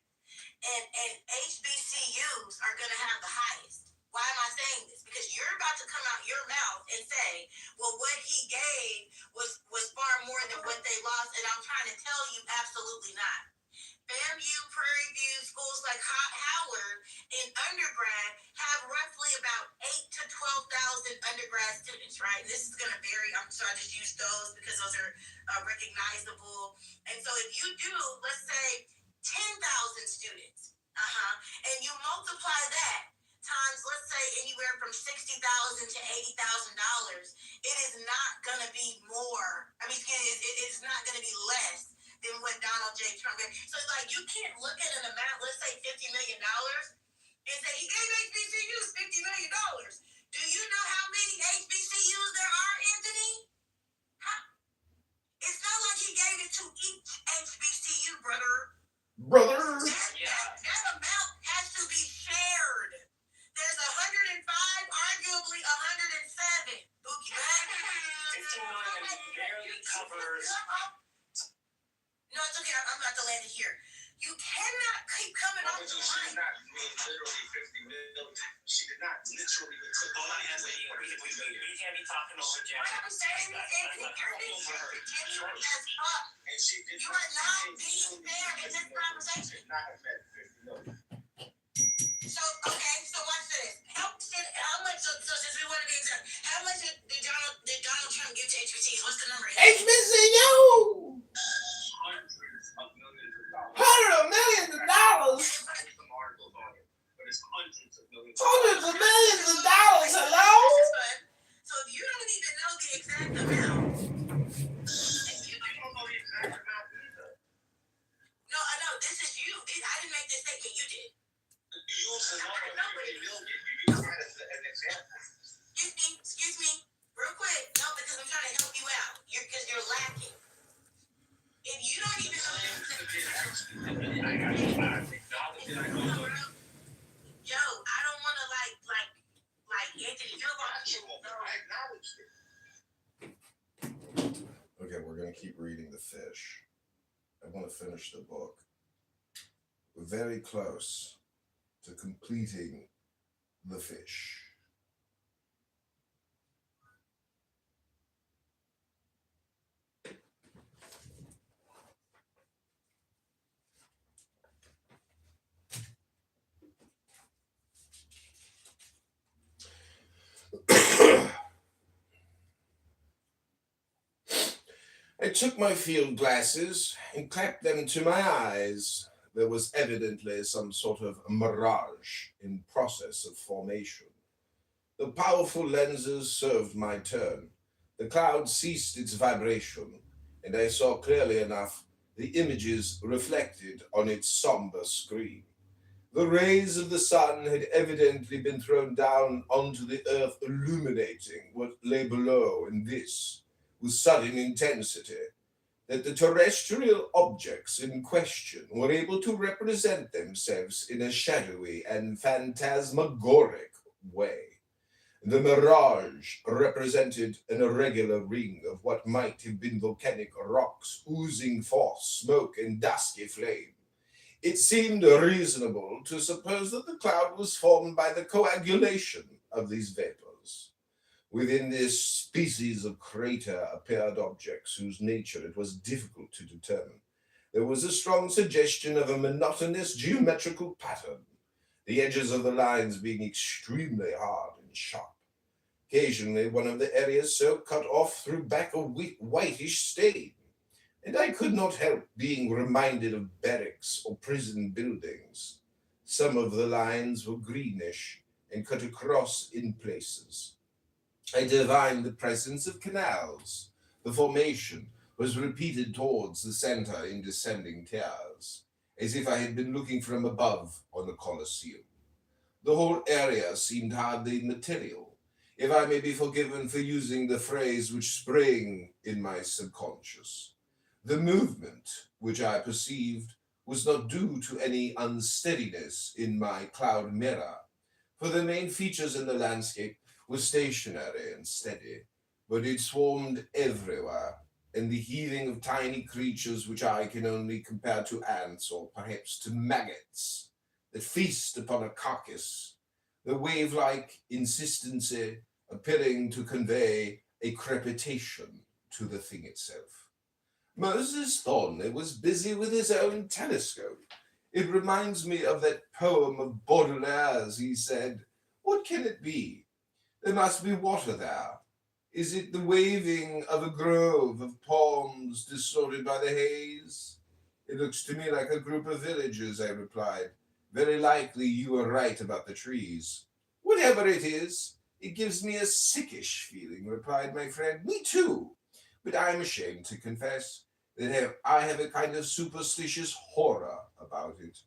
And HBCUs are going to have the highest. Why am I saying this? Because you're about to come out your mouth and say, well, what he gave was far more than what they lost, and I'm trying to tell you, absolutely not. FAMU, Prairie View, schools like Howard in undergrad have roughly about 8,000 to 12,000 undergrad students, right? And this is going to vary. So I just use those because those are recognizable. And so if you do, let's say, 10,000 students, and you multiply that times, let's say, anywhere from $60,000 to $80,000, it is not going to be more. It is not going to be less than what Donald J. Trump did. So, like, you can't look at an amount, let's say $50 million, and say he gave HBCUs $50 million. Do you know how many HBCUs there are, Anthony? It's not like he gave it to each HBCU, brother. That amount has to be shared. There's 105, arguably 107. Bookie back. 15 million barely covers. No, it's okay. I'm about to land it here. You cannot keep coming off the line. She did not mean literally 50 million. She did not literally. We can't be talking over Jack. What I'm saying is, Anthony, you're being disingenuous as fuck. And she did you are not being fair in this conversation. Not have met 50 million. Okay, so watch this. How much? So since we want to be exact, how much did Donald Trump give to HBCUs? What's the number? HBCU! Hundreds of millions of dollars. $100 million. Some articles on it, but it's hundreds of millions. Hundreds of millions of dollars. Hello? This is fun. So if you don't even know the exact amount, and you don't know the exact amount either. No, I know. This is you. I didn't make this statement. You did. You use the number $50 million. You use that as an example. Excuse me, real quick. No, because I'm trying to help you out. Because you're lacking. If you don't even know yo, I don't want to like Anthony. You're Okay, we're going to keep reading The Fish. I want to finish the book. We're very close to completing The Fish. I took my field glasses and clapped them to my eyes. There was evidently some sort of mirage in process of formation. The powerful lenses served my turn. The cloud ceased its vibration, and I saw clearly enough the images reflected on its somber screen. The rays of the sun had evidently been thrown down onto the earth, illuminating what lay below, and this with sudden intensity, that the terrestrial objects in question were able to represent themselves in a shadowy and phantasmagoric way. The mirage represented an irregular ring of what might have been volcanic rocks oozing forth smoke and dusky flame. It seemed reasonable to suppose that the cloud was formed by the coagulation of these vapors. Within this species of crater appeared objects whose nature it was difficult to determine. There was a strong suggestion of a monotonous geometrical pattern, the edges of the lines being extremely hard and sharp. Occasionally, one of the areas so cut off threw back a whitish stain, and I could not help being reminded of barracks or prison buildings. Some of the lines were greenish and cut across in places. I divined the presence of canals. The formation was repeated towards the center in descending tiers, as if I had been looking from above on the Colosseum. The whole area seemed hardly material, if I may be forgiven for using the phrase which sprang in my subconscious. The movement which I perceived was not due to any unsteadiness in my cloud mirror, for the main features in the landscape were stationary and steady, but it swarmed everywhere, and the heaving of tiny creatures which I can only compare to ants or perhaps to maggots that feast upon a carcass, the wave-like insistency appearing to convey a crepitation to the thing itself. Moses Thornley was busy with his own telescope. It reminds me of that poem of Baudelaire's. He said, "What can it be? There must be water there. Is it the waving of a grove of palms distorted by the haze?" "It looks to me like a group of villagers," I replied. "Very likely you were right about the trees." "Whatever it is, it gives me a sickish feeling," replied my friend. "Me too, but I'm ashamed to confess that I have a kind of superstitious horror about it.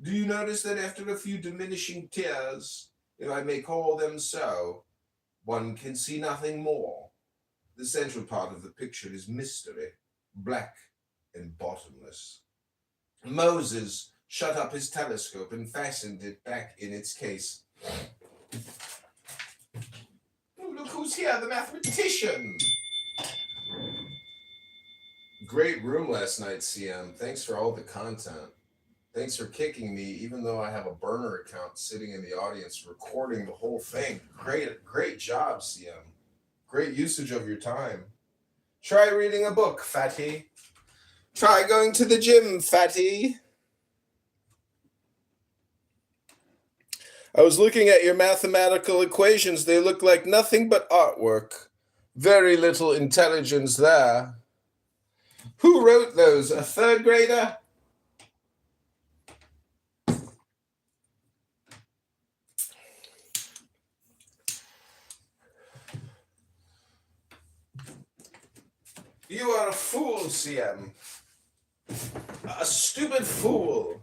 Do you notice that after a few diminishing tears, if I may call them so, one can see nothing more? The central part of the picture is mystery, black and bottomless." Moses shut up his telescope and fastened it back in its case. "Oh, look who's here, the mathematician!" Great room last night, CM. Thanks for all the content. Thanks for kicking me, even though I have a burner account sitting in the audience recording the whole thing. Great job, CM. Great usage of your time. Try reading a book, fatty. Try going to the gym, fatty. I was looking at your mathematical equations. They look like nothing but artwork. Very little intelligence there. Who wrote those? A third grader? You are a fool, CM. A stupid fool.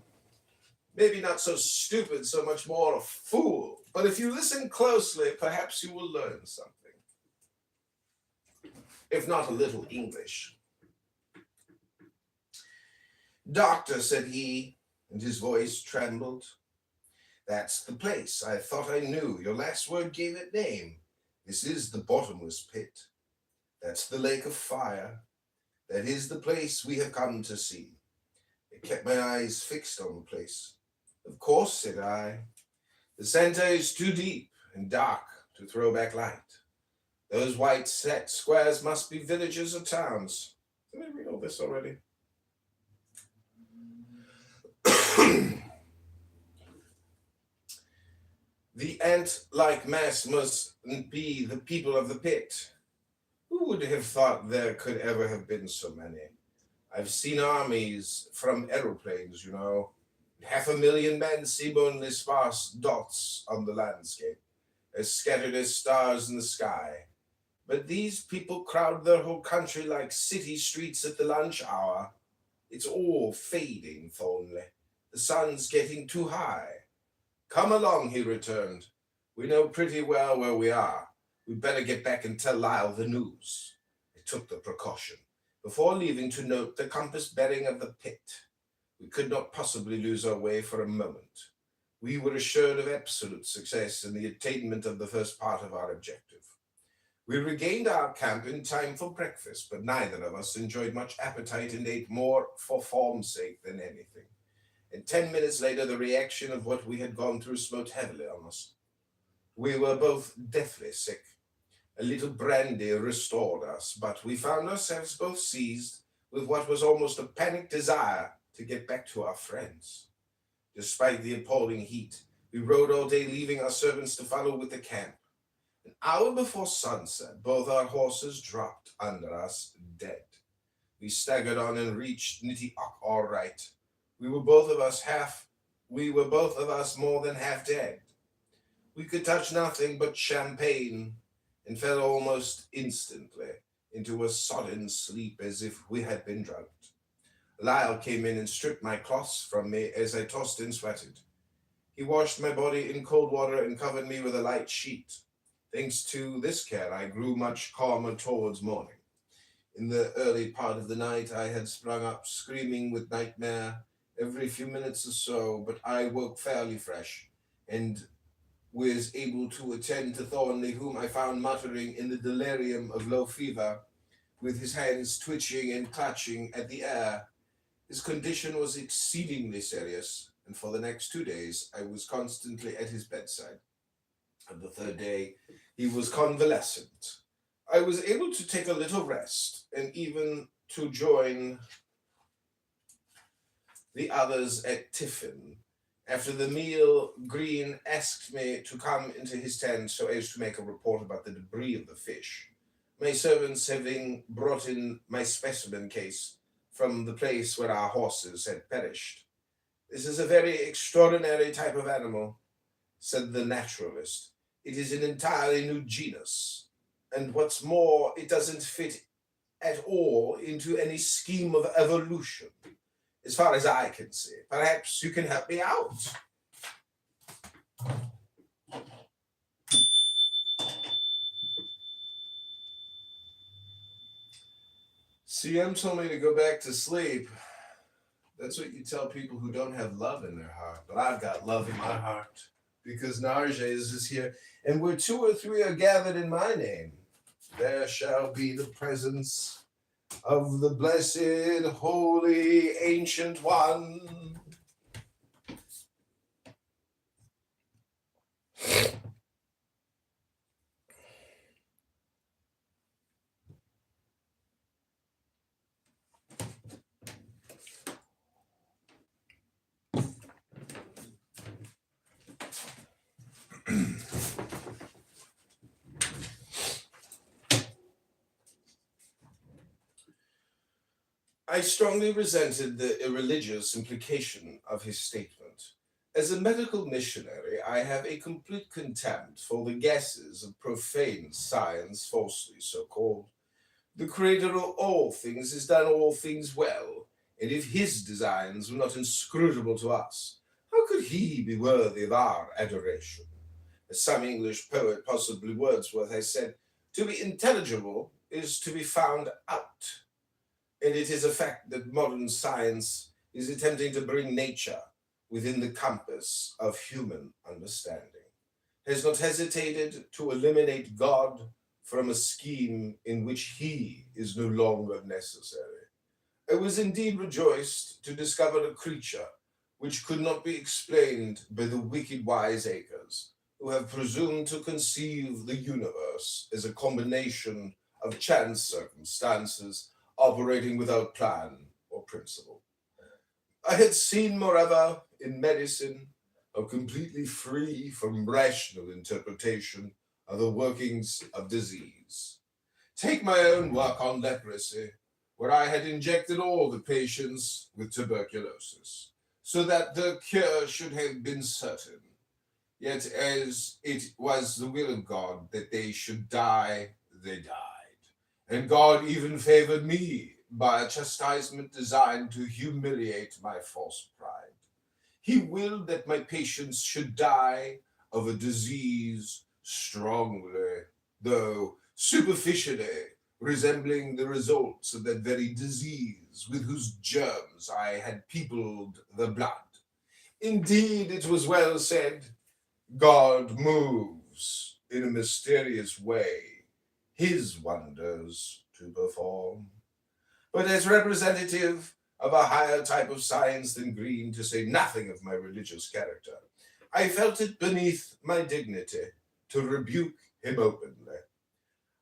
Maybe not so stupid, so much more a fool. But if you listen closely, perhaps you will learn something. If not a little English. Doctor, said he, and his voice trembled. That's the place. I thought I knew. Your last word gave it name. This is the bottomless pit. That's the lake of fire. That is the place we have come to see. I kept my eyes fixed on the place. Of course, said I. The center is too deep and dark to throw back light. Those white set squares must be villages or towns. Did I read all this already? The ant-like mass must be the people of the pit. Who would have thought there could ever have been so many? I've seen armies from aeroplanes, you know. 500,000 men seem only sparse dots on the landscape, as scattered as stars in the sky. But these people crowd their whole country like city streets at the lunch hour. It's all fading, Thornley. The sun's getting too high. Come along, he returned. We know pretty well where we are. We'd better get back and tell Lyle the news. I took the precaution, before leaving, to note the compass bearing of the pit. We could not possibly lose our way for a moment. We were assured of absolute success in the attainment of the first part of our objective. We regained our camp in time for breakfast, but neither of us enjoyed much appetite and ate more for form's sake than anything. And 10 minutes later, the reaction of what we had gone through smote heavily on us. We were both deathly sick. A little brandy restored us, but we found ourselves both seized with what was almost a panic desire to get back to our friends. Despite the appalling heat, we rode all day, leaving our servants to follow with the camp. An hour before sunset, both our horses dropped under us dead. We staggered on and reached Nitty-Ock all right. We were both of us more than half dead. We could touch nothing but champagne and fell almost instantly into a sodden sleep as if we had been drugged. Lyle came in and stripped my cloths from me as I tossed and sweated. He washed my body in cold water and covered me with a light sheet. Thanks to this care, I grew much calmer towards morning. In the early part of the night, I had sprung up screaming with nightmare every few minutes or so, but I woke fairly fresh and was able to attend to Thornley, whom I found muttering in the delirium of low fever, with his hands twitching and clutching at the air. His condition was exceedingly serious, and for the next 2 days I was constantly at his bedside. On the third day, he was convalescent. I was able to take a little rest and even to join the others at tiffin. After the meal, Green asked me to come into his tent so as to make a report about the debris of the fish, my servants having brought in my specimen case from the place where our horses had perished. This is a very extraordinary type of animal, said the naturalist. It is an entirely new genus, and what's more, it doesn't fit at all into any scheme of evolution, as far as I can see. Perhaps you can help me out. CM told me to go back to sleep. That's what you tell people who don't have love in their heart. But I've got love in my heart, because Narges is here, and where 2 or 3 are gathered in my name, there shall be the presence of the blessed, holy, ancient one. I strongly resented the irreligious implication of his statement. As a medical missionary, I have a complete contempt for the guesses of profane science, falsely so called. The creator of all things has done all things well, and if his designs were not inscrutable to us, how could he be worthy of our adoration? As some English poet, possibly Wordsworth, has said, to be intelligible is to be found out. And it is a fact that modern science is attempting to bring nature within the compass of human understanding, has not hesitated to eliminate God from a scheme in which he is no longer necessary. I was indeed rejoiced to discover a creature which could not be explained by the wicked wiseacres who have presumed to conceive the universe as a combination of chance circumstances operating without plan or principle. I had seen, moreover, in medicine, how completely free from rational interpretation are the workings of disease. Take my own work on leprosy, where I had injected all the patients with tuberculosis, so that the cure should have been certain. Yet, as it was the will of God that they should die, they died. And God even favored me by a chastisement designed to humiliate my false pride. He willed that my patients should die of a disease strongly, though superficially resembling the results of that very disease with whose germs I had peopled the blood. Indeed, it was well said, God moves in a mysterious way his wonders to perform. But as representative of a higher type of science than Green, to say nothing of my religious character, I felt it beneath my dignity to rebuke him openly.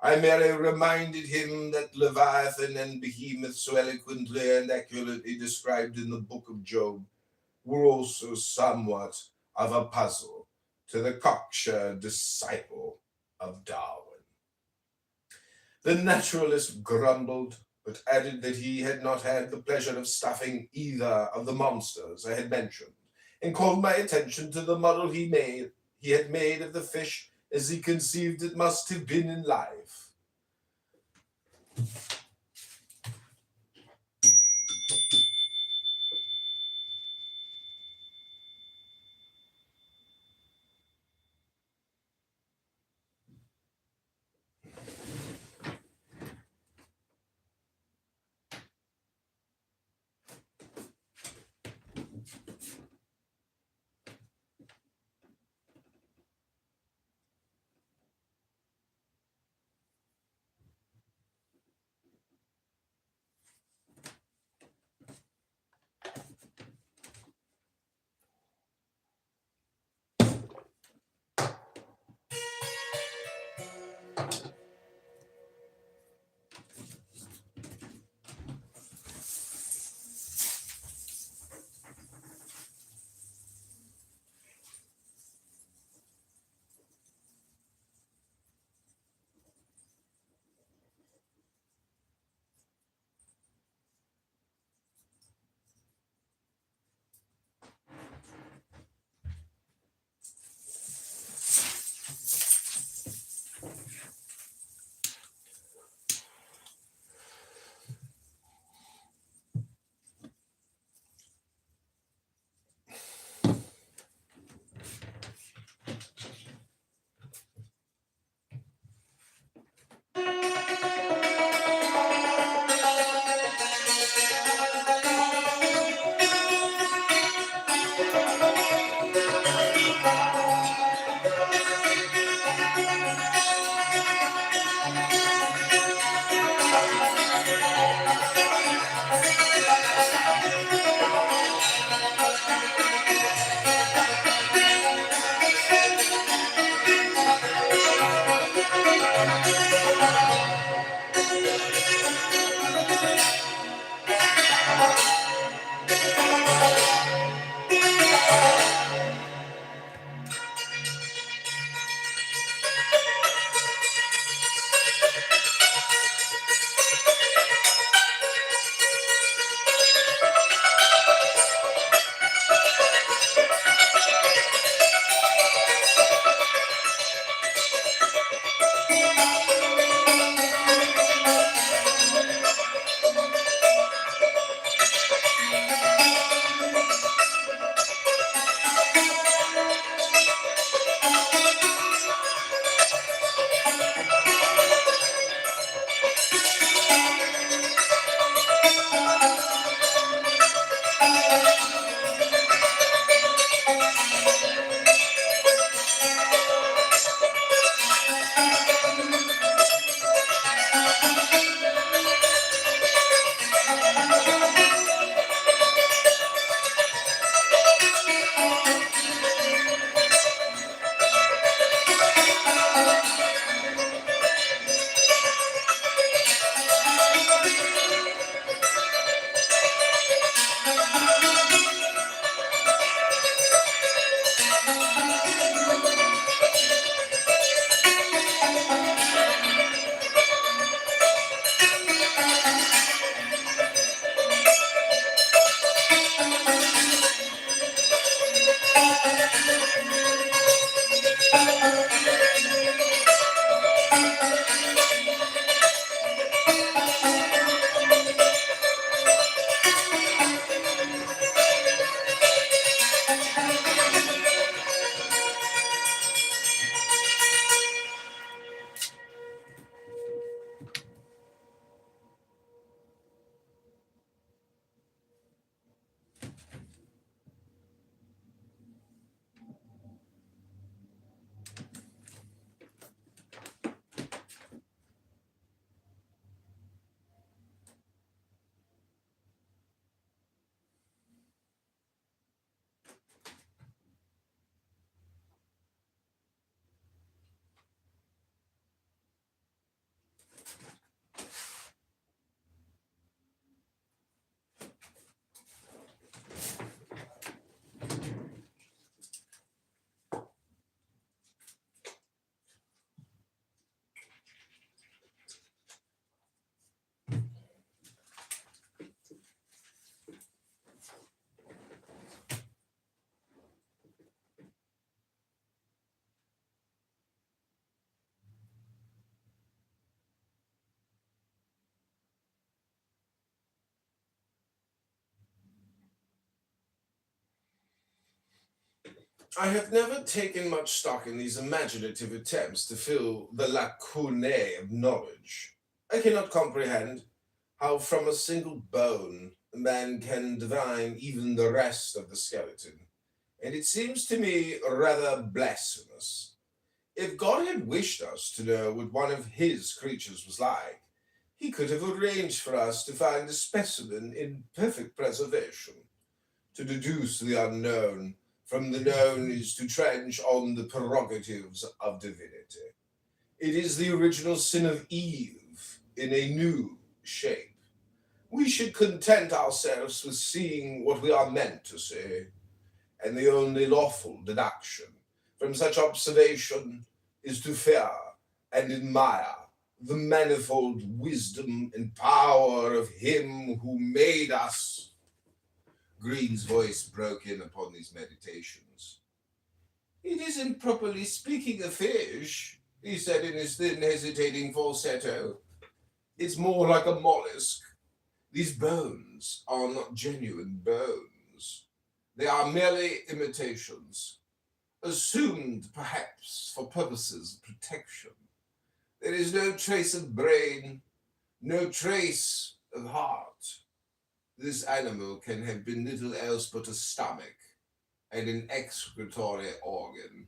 I merely reminded him that Leviathan and Behemoth, so eloquently and accurately described in the book of Job, were also somewhat of a puzzle to the cocksure disciple of Darwin. The naturalist grumbled, but added that he had not had the pleasure of stuffing either of the monsters I had mentioned, and called my attention to the model he had made of the fish as he conceived it must have been in life. I have never taken much stock in these imaginative attempts to fill the lacunae of knowledge. I cannot comprehend how from a single bone a man can divine even the rest of the skeleton, and it seems to me rather blasphemous. If God had wished us to know what one of his creatures was like, he could have arranged for us to find a specimen in perfect preservation. To deduce the unknown from the known is to trench on the prerogatives of divinity. It is the original sin of Eve in a new shape. We should content ourselves with seeing what we are meant to see, and the only lawful deduction from such observation is to fear and admire the manifold wisdom and power of him who made us. Green's voice broke in upon these meditations. It isn't properly speaking a fish, he said in his thin, hesitating falsetto. It's more like a mollusk. These bones are not genuine bones. They are merely imitations, assumed perhaps for purposes of protection. There is no trace of brain, no trace of heart. This animal can have been little else but a stomach and an excretory organ.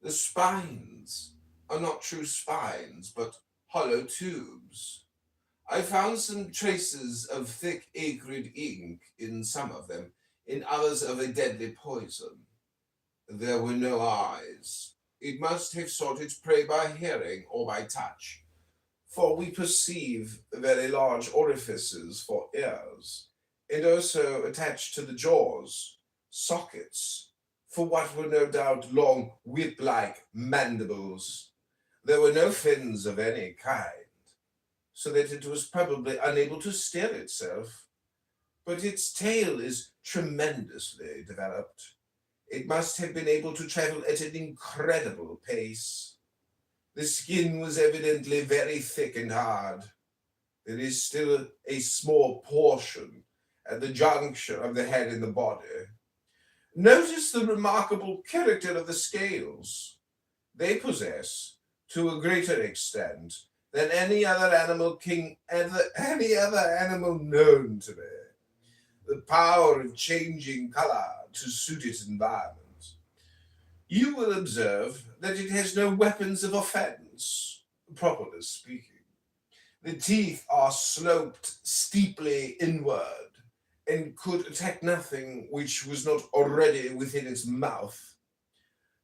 The spines are not true spines, but hollow tubes. I found some traces of thick acrid ink in some of them, in others of a deadly poison. There were no eyes. It must have sought its prey by hearing or by touch, for we perceive very large orifices for ears, and also attached to the jaws, sockets, for what were no doubt long whip-like mandibles. There were no fins of any kind, so that it was probably unable to steer itself, but its tail is tremendously developed. It must have been able to travel at an incredible pace. The skin was evidently very thick and hard. There is still a small portion at the juncture of the head and the body. Notice the remarkable character of the scales. They possess, to a greater extent than any other animal known to me, the power of changing color to suit its environment. You will observe that it has no weapons of offense, properly speaking. The teeth are sloped steeply inward and could attack nothing which was not already within its mouth.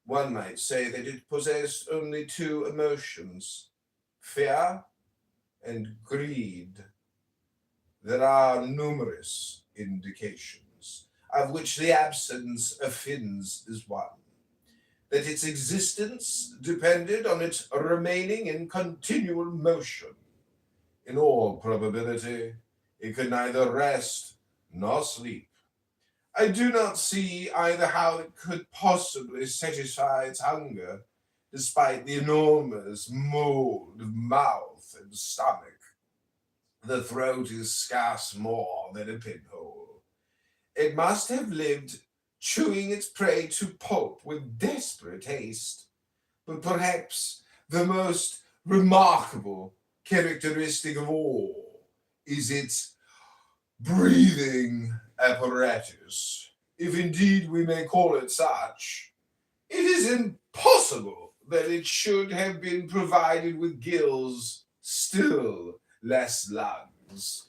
One might say that it possessed only two emotions, fear and greed. There are numerous indications, of which the absence of fins is one, that its existence depended on its remaining in continual motion. In all probability, it could neither rest nor sleep. I do not see either how it could possibly satisfy its hunger, despite the enormous mold of mouth and stomach. The throat is scarce more than a pinhole. It must have lived chewing its prey to pulp with desperate haste. But perhaps the most remarkable characteristic of all is its breathing apparatus, if indeed we may call it such. It is impossible that it should have been provided with gills, still less lungs.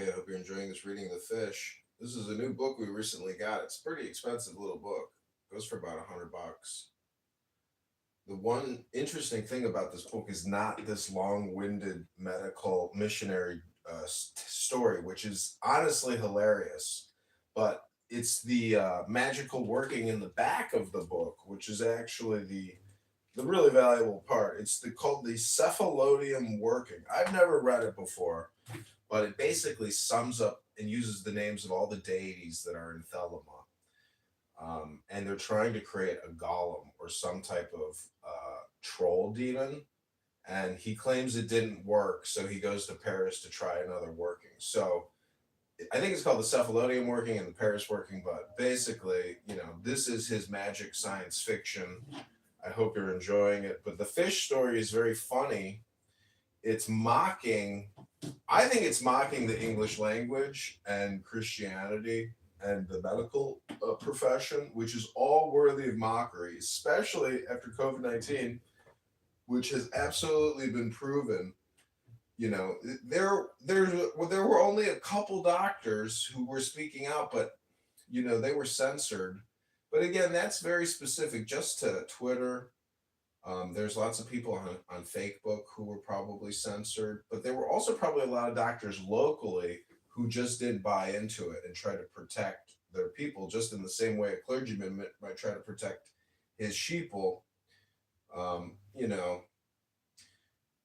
Hey, I hope you're enjoying this reading of The Fish. This is a new book we recently got. It's a pretty expensive little book. It goes for about $100. The one interesting thing about this book is not this long-winded medical missionary story, which is honestly hilarious, but it's the magical working in the back of the book, which is actually the really valuable part. It's called the cephalodium working. I've never read it before, but it basically sums up and uses the names of all the deities that are in Thelema. And they're trying to create a golem or some type of troll demon. And he claims it didn't work, so he goes to Paris to try another working. So I think it's called the cephalodium working and the Paris working, but basically, this is his magic science fiction. I hope you're enjoying it. But the fish story is very funny. It's mocking, I think it's mocking the English language and Christianity and the medical profession, which is all worthy of mockery, especially after COVID-19, which has absolutely been proven. There were only a couple doctors who were speaking out, but they were censored. But again, that's very specific just to Twitter. There's lots of people on Facebook who were probably censored, but there were also probably a lot of doctors locally who just didn't buy into it and try to protect their people, just in the same way a clergyman might try to protect his sheeple.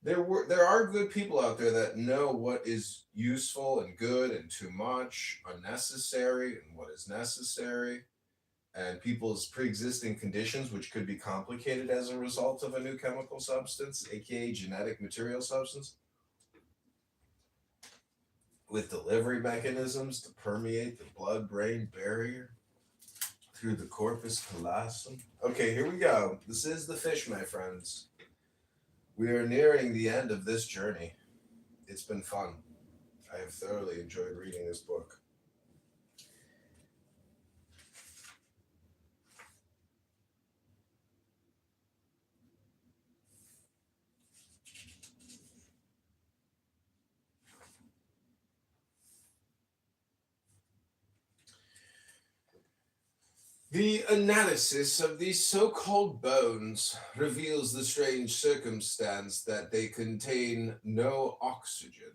There are good people out there that know what is useful and good and too much, unnecessary and what is necessary, and people's pre-existing conditions, which could be complicated as a result of a new chemical substance, aka genetic material substance, with delivery mechanisms to permeate the blood-brain barrier through the corpus callosum. Okay, here we go. This is The Fish, my friends. We are nearing the end of this journey. It's been fun. I have thoroughly enjoyed reading this book. The analysis of these so-called bones reveals the strange circumstance that they contain no oxygen,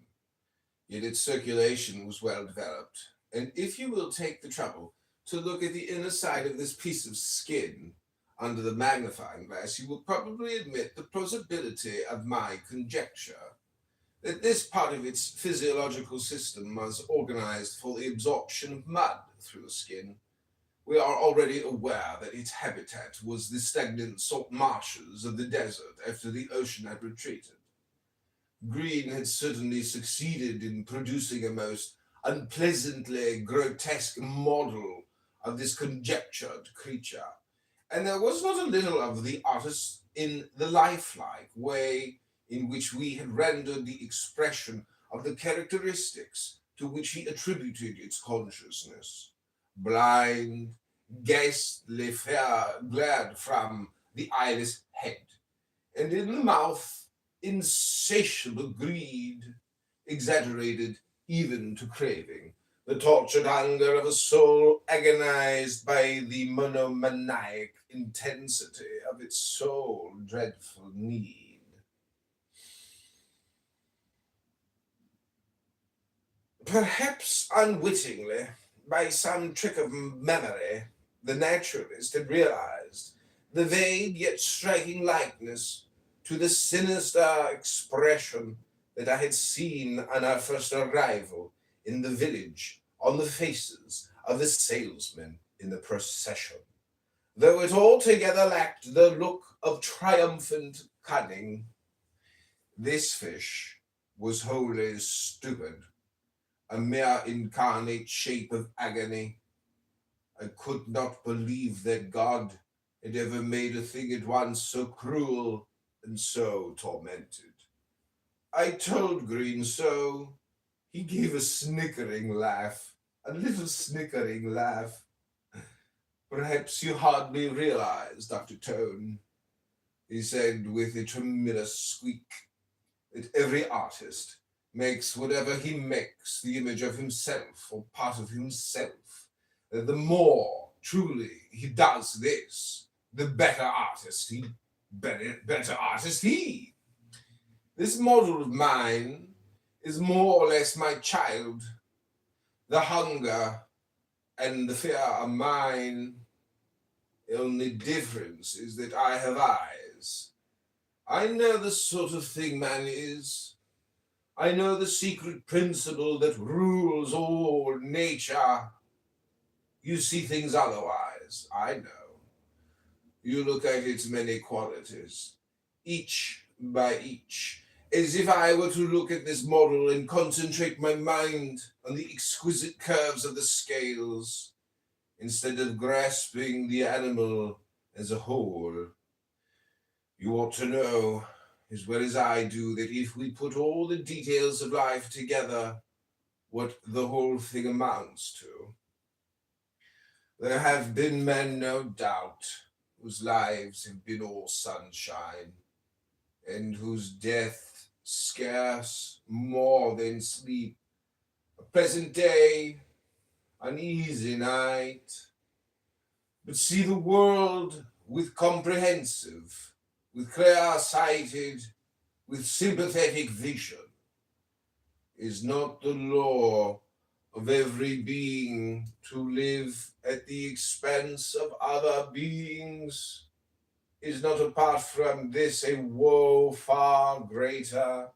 yet its circulation was well developed. And if you will take the trouble to look at the inner side of this piece of skin under the magnifying glass, you will probably admit the plausibility of my conjecture that this part of its physiological system was organized for the absorption of mud through the skin. We are already aware that its habitat was the stagnant salt marshes of the desert after the ocean had retreated. Green had certainly succeeded in producing a most unpleasantly grotesque model of this conjectured creature, and there was not a little of the artist in the lifelike way in which we had rendered the expression of the characteristics to which he attributed its consciousness. Blind, ghastly fear glared from the eyeless head, and in the mouth insatiable greed, exaggerated even to craving, the tortured hunger of a soul agonized by the monomaniac intensity of its soul dreadful need. Perhaps unwittingly, by some trick of memory, the naturalist had realized the vague yet striking likeness to the sinister expression that I had seen on our first arrival in the village on the faces of the salesmen in the procession, though it altogether lacked the look of triumphant cunning. This fish was wholly stupid, a mere incarnate shape of agony. I could not believe that God had ever made a thing at once so cruel and so tormented. I told Green so. He gave a snickering laugh, a little snickering laugh. Perhaps you hardly realize, Dr. Tone, he said with a tremulous squeak, that every artist makes whatever he makes the image of himself or part of himself. The more truly he does this, the better artist he. This model of mine is more or less my child. The hunger and the fear are mine. The only difference is that I have eyes. I know the sort of thing man is. I know the secret principle that rules all nature. You see things otherwise, I know. You look at its many qualities, each by each, as if I were to look at this model and concentrate my mind on the exquisite curves of the scales, instead of grasping the animal as a whole. You ought to know, as well as I do, that if we put all the details of life together, what the whole thing amounts to. There have been men, no doubt, whose lives have been all sunshine, and whose death scarce more than sleep, a pleasant day, an easy night. But see the world with comprehensive, with clear-sighted, with sympathetic vision. Is not the law of every being to live at the expense of other beings? Is not apart from this a woe far greater?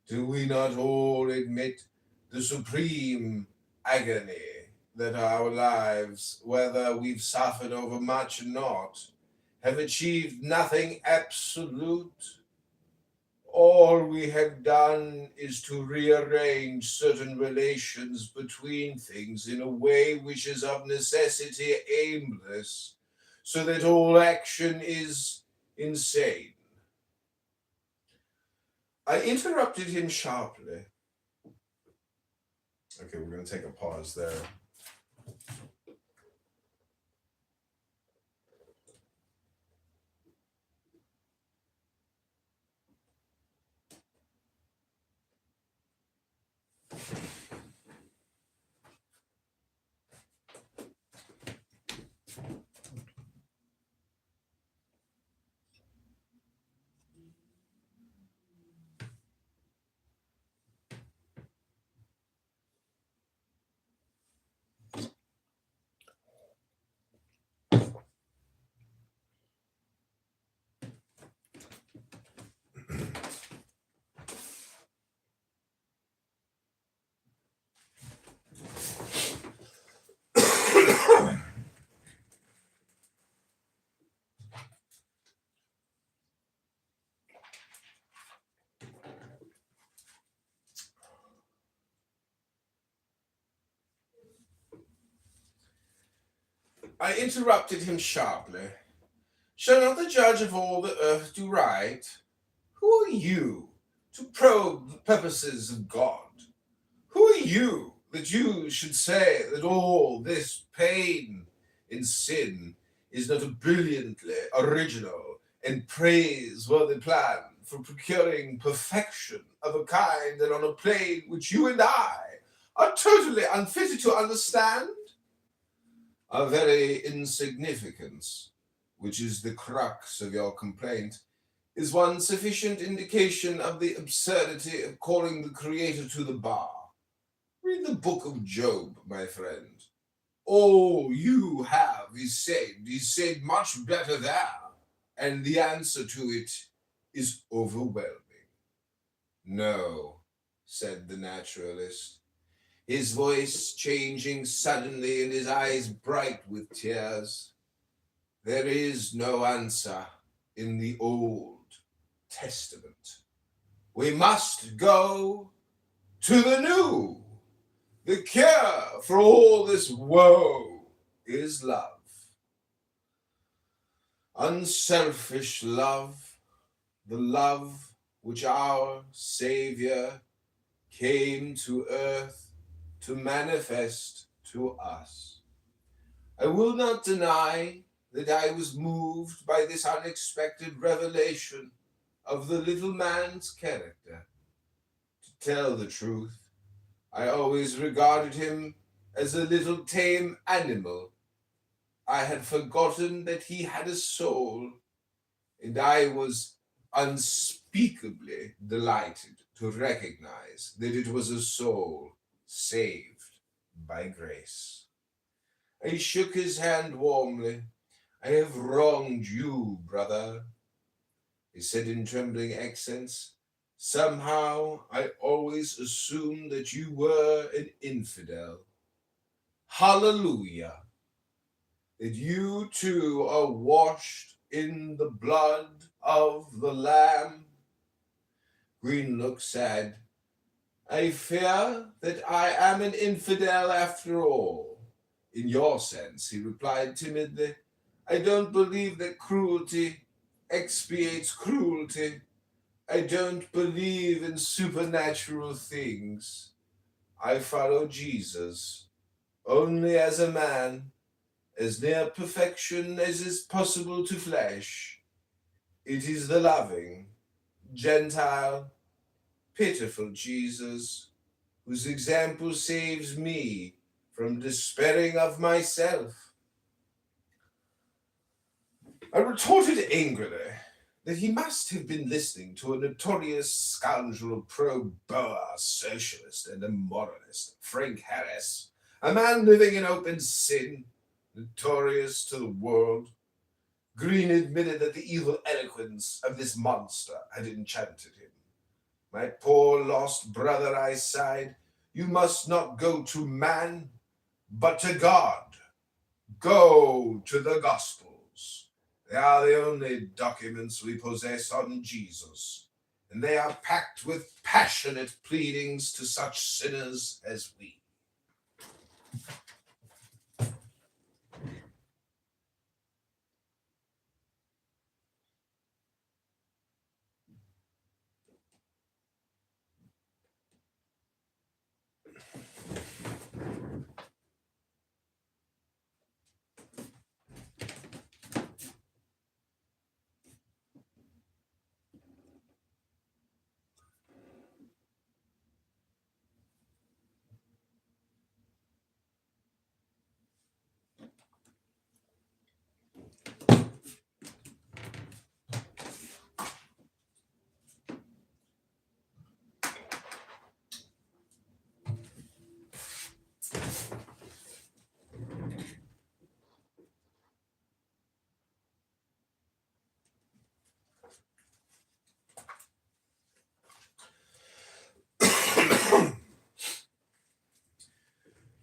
Do we not all admit the supreme agony that our lives, whether we've suffered over much or not, have achieved nothing absolute? All we have done is to rearrange certain relations between things in a way which is of necessity aimless, so that all action is insane. I interrupted him sharply. Okay, we're going to take a pause there. I interrupted him sharply. Shall not the judge of all the earth do right? Who are you to probe the purposes of God? Who are you that you should say that all this pain in sin is not a brilliantly original and praiseworthy plan for procuring perfection of a kind and on a plane which you and I are totally unfitted to understand? Our very insignificance, which is the crux of your complaint, is one sufficient indication of the absurdity of calling the Creator to the bar. Read the book of Job, my friend. All you have is said much better there, and the answer to it is overwhelming. No, said the naturalist, his voice changing suddenly and his eyes bright with tears. There is no answer in the Old Testament. We must go to the New. The cure for all this woe is love. Unselfish love, the love which our Savior came to earth to manifest to us. I will not deny that I was moved by this unexpected revelation of the little man's character. To tell the truth, I always regarded him as a little tame animal. I had forgotten that he had a soul, and I was unspeakably delighted to recognize that it was a soul saved by grace. I shook his hand warmly. I have wronged you, brother, he said in trembling accents. Somehow I always assumed that you were an infidel. Hallelujah! That you too are washed in the blood of the Lamb. Green looked sad. I fear that I am an infidel after all. In your sense, he replied timidly. I don't believe that cruelty expiates cruelty. I don't believe in supernatural things. I follow Jesus, only as a man, as near perfection as is possible to flesh. It is the loving, Gentile, pitiful Jesus whose example saves me from despairing of myself. I retorted angrily that he must have been listening to a notorious scoundrel pro-Boer socialist and immoralist, Frank Harris, a man living in open sin, notorious to the world. Green admitted that the evil eloquence of this monster had enchanted him. My poor lost brother, I sighed, you must not go to man, but to God. Go to the Gospels. They are the only documents we possess on Jesus, and they are packed with passionate pleadings to such sinners as we.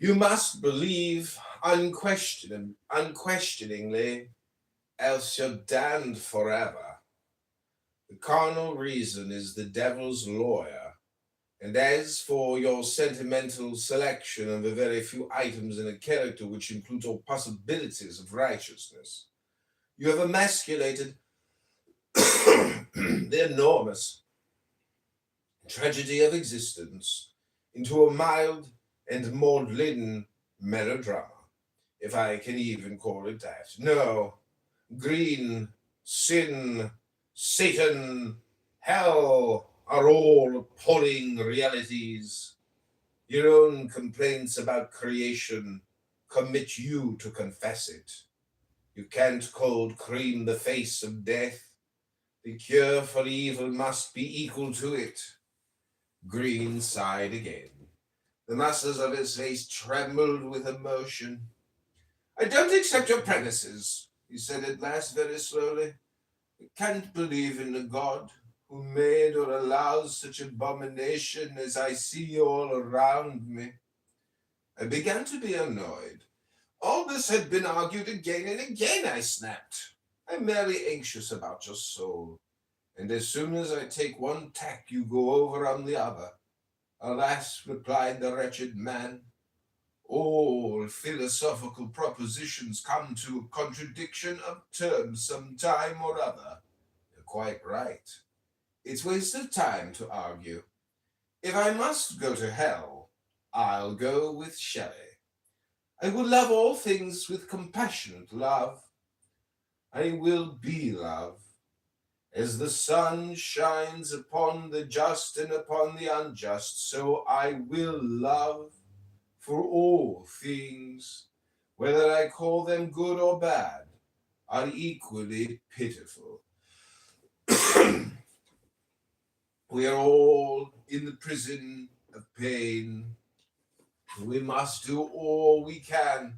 You must believe unquestioningly, else you're damned forever. The carnal reason is the devil's lawyer, and as for your sentimental selection of a very few items in a character which includes all possibilities of righteousness, you have emasculated the enormous tragedy of existence into a mild and maudlin melodrama, if I can even call it that. No, Green, sin, Satan, hell are all appalling realities. Your own complaints about creation commit you to confess it. You can't cold cream the face of death. The cure for evil must be equal to it. Green sighed again. The muscles of his face trembled with emotion. I don't accept your premises, he said at last very slowly. I can't believe in a God who made or allows such abomination as I see all around me. I began to be annoyed. All this had been argued again and again, I snapped. I'm merely anxious about your soul, and as soon as I take one tack, you go over on the other. Alas, replied the wretched man, all philosophical propositions come to a contradiction of terms some time or other. You're quite right. It's waste of time to argue. If I must go to hell, I'll go with Shelley. I will love all things with compassionate love. I will be love, As the sun shines upon the just and upon the unjust, so I will love, for all things, whether I call them good or bad, are equally pitiful. We are all in the prison of pain. We must do all we can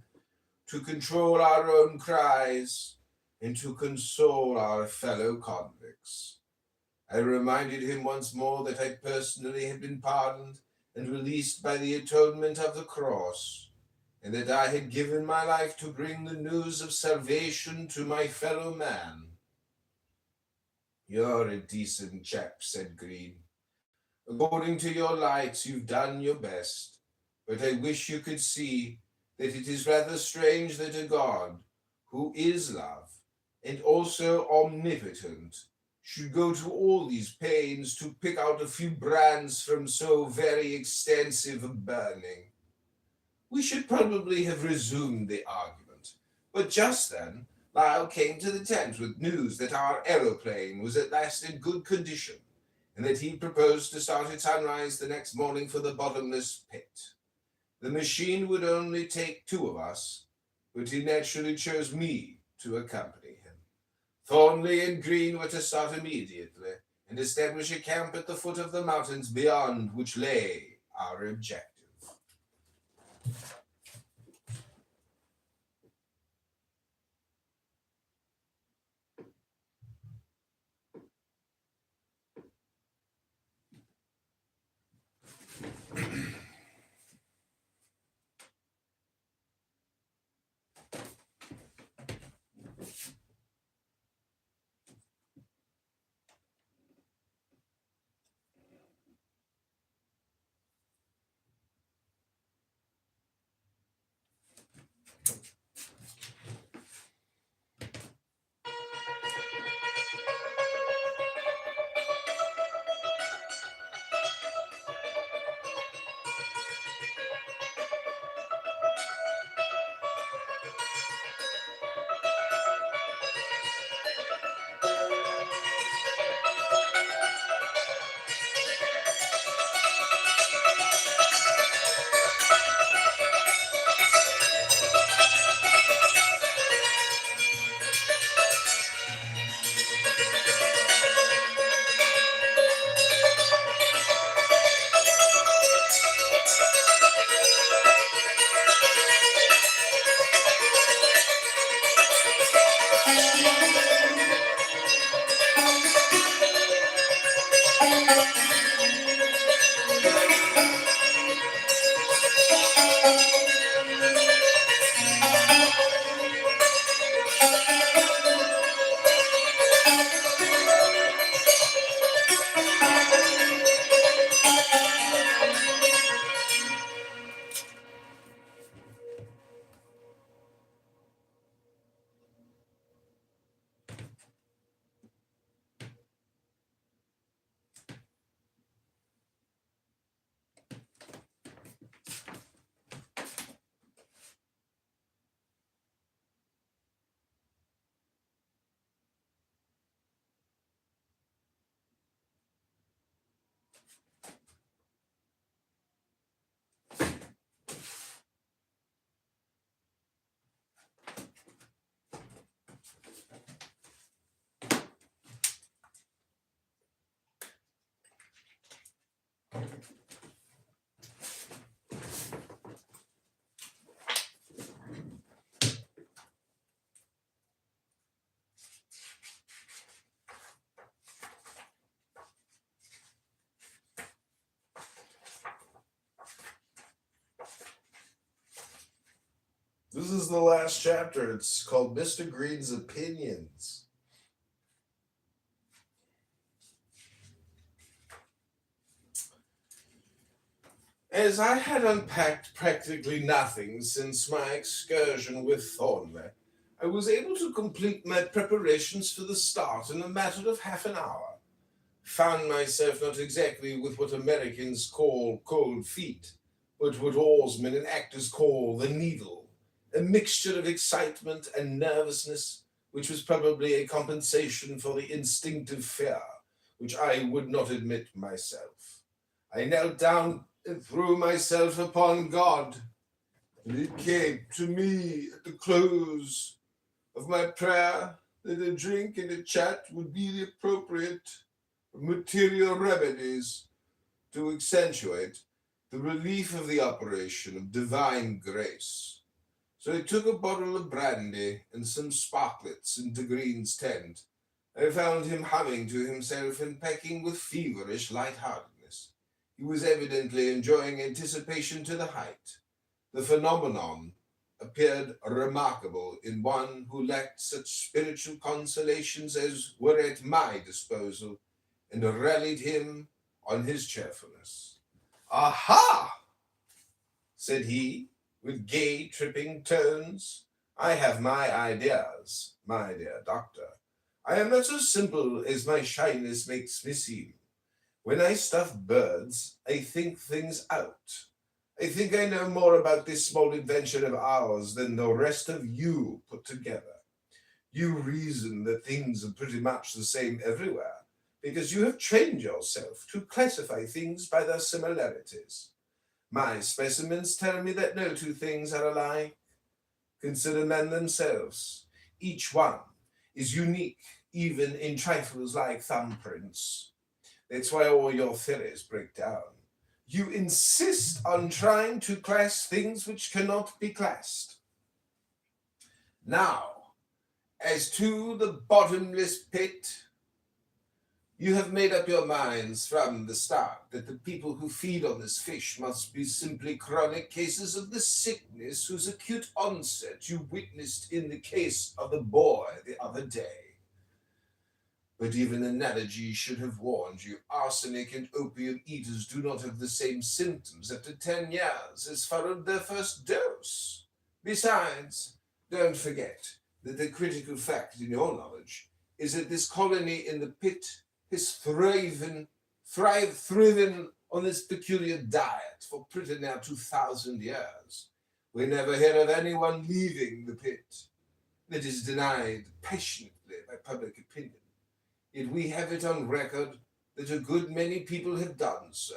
to control our own cries and to console our fellow convicts. I reminded him once more that I personally had been pardoned and released by the atonement of the cross, and that I had given my life to bring the news of salvation to my fellow man. You're a decent chap, said Green. According to your lights, you've done your best, but I wish you could see that it is rather strange that a God, who is love, and also omnipotent, should go to all these pains to pick out a few brands from so very extensive a burning. We should probably have resumed the argument, but just then Lyle came to the tent with news that our aeroplane was at last in good condition, and that he proposed to start at sunrise the next morning for the bottomless pit. The machine would only take 2 of us, but he naturally chose me to accompany him. Thornley and Green were to start immediately and establish a camp at the foot of the mountains beyond which lay our objective. This is the last chapter. It's called Mr. Green's Opinions. As I had unpacked practically nothing since my excursion with Thornley, I was able to complete my preparations for the start in a matter of half an hour. Found myself not exactly with what Americans call cold feet, but what oarsmen and actors call the needle, a mixture of excitement and nervousness, which was probably a compensation for the instinctive fear which I would not admit myself. I knelt down and threw myself upon God, and it came to me at the close of my prayer that a drink and a chat would be the appropriate material remedies to accentuate the relief of the operation of divine grace. So I took a bottle of brandy and some sparklets into Green's tent. I found him humming to himself and pecking with feverish lightheartedness. He was evidently enjoying anticipation to the height. The phenomenon appeared remarkable in one who lacked such spiritual consolations as were at my disposal, and rallied him on his cheerfulness. Aha! Said he, with gay, tripping tones. I have my ideas, my dear doctor. I am not so simple as my shyness makes me seem. When I stuff birds, I think things out. I think I know more about this small invention of ours than the rest of you put together. You reason that things are pretty much the same everywhere, because you have trained yourself to classify things by their similarities. My specimens tell me that no two things are alike. Consider men themselves. Each one is unique, even in trifles like thumbprints. That's why all your theories break down. You insist on trying to class things which cannot be classed. Now, as to the bottomless pit, you have made up your minds from the start that the people who feed on this fish must be simply chronic cases of the sickness whose acute onset you witnessed in the case of the boy the other day. But even analogy should have warned you. Arsenic and opium eaters do not have the same symptoms after 10 years as followed their first dose. Besides, don't forget that the critical fact in your knowledge is that this colony in the pit has thriven on this peculiar diet for pretty near 2,000 years. We never hear of anyone leaving the pit. It is denied passionately by public opinion. Yet we have it on record that a good many people have done so.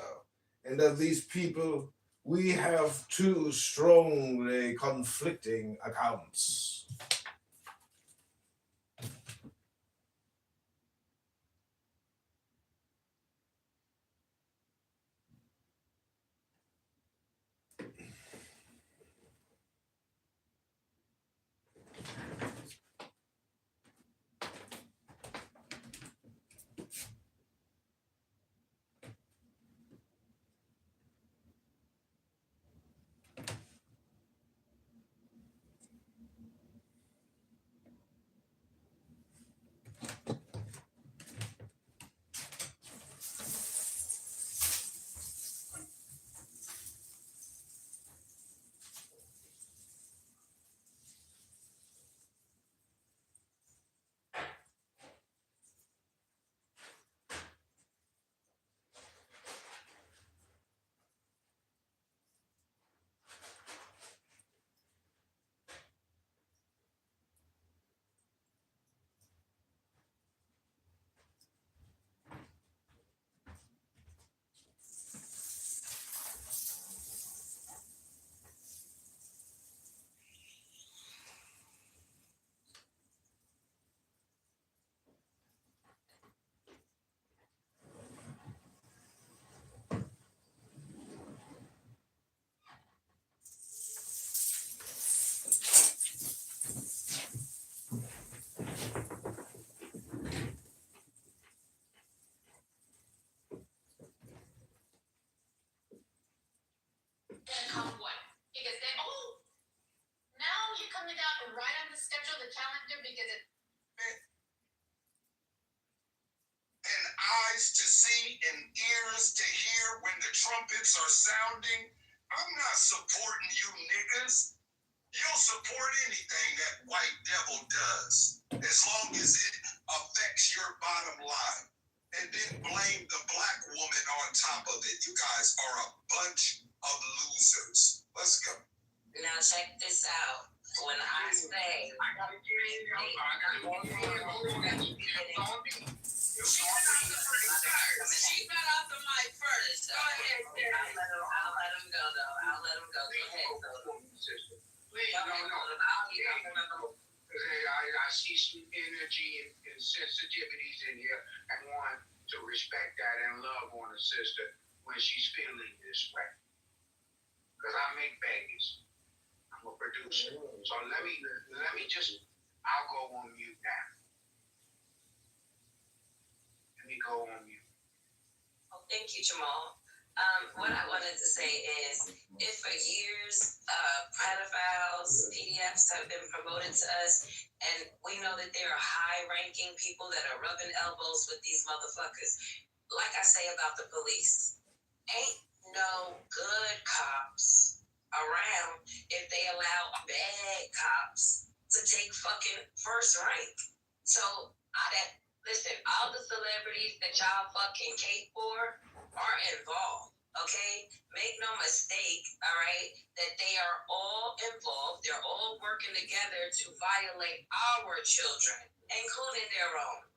And of these people, we have two strongly conflicting accounts. Come what? Because then, now you're coming down and right on the schedule, the calendar, because it. And eyes to see and ears to hear when the trumpets are sounding. I'm not supporting you niggas. You'll support anything that white devil does, as long as it affects your bottom line. And then blame the black woman on top of it. You guys are a bunch of losers. Let's go. Now check this out. When I say I gotta get in there. I gotta get in there. It's on me. It's on me. she got off the mic first. Go ahead, I'll let him go though. I'll let him go. Go ahead. Sister. Please, no. I see some energy and sensitivities in here and want to respect that and love on a sister when she's feeling this way. Because I make babies. I'm a producer. So let me I'll go on mute now. Let me go on mute. Oh, thank you, Jamal. What I wanted to say is, if for years pedophiles, PDFs have been promoted to us, and we know that there are high-ranking people that are rubbing elbows with these motherfuckers, like I say about the police, ain't no good cops around if they allow bad cops to take fucking first rank. So, listen, all the celebrities that y'all fucking cape for are involved, okay? Make no mistake, all right, that they are all involved. They're all working together to violate our children, including their own.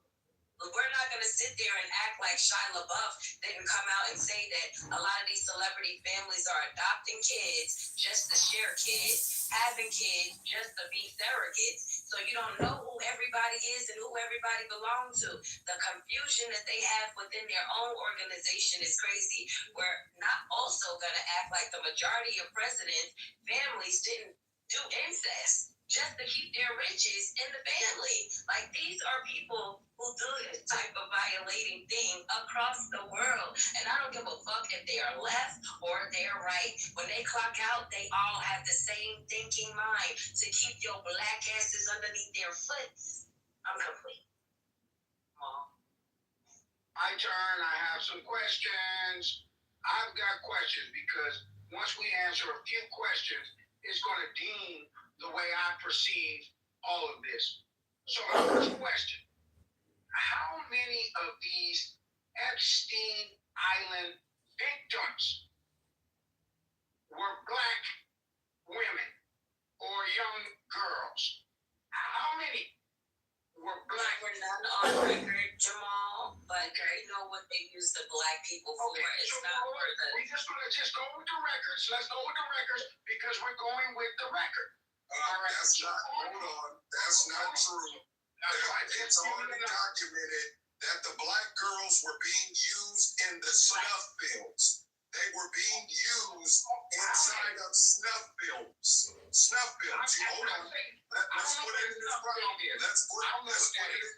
We're not going to sit there and act like Shia LaBeouf didn't come out and say that a lot of these celebrity families are adopting kids just to share kids, having kids just to be surrogates, so you don't know who everybody is and who everybody belongs to. The confusion that they have within their own organization is crazy. We're not also going to act like the majority of presidents' families didn't do incest just to keep their riches in the family. Like, these are people who do this type of violating thing across the world. And I don't give a fuck if they are left or they're right. When they clock out, they all have the same thinking mind to keep your black asses underneath their foot. I'm complete. Mom. My turn. I have some questions. I've got questions because once we answer a few questions, it's going to deem the way I perceive all of this. So my first question, how many of these Epstein Island victims were black women or young girls? How many were black? We're not on record, Jamal, but you know what they use the black people for. Okay, It's so not for the... we just want to go with the records. Let's go with the records because we're going with the record. All right. That's not true. It's already documented that the black girls were being used in the snuff films. They were being used inside of snuff films. Snuff films. Hold on. Let's put it in this bracket. Let's put it in.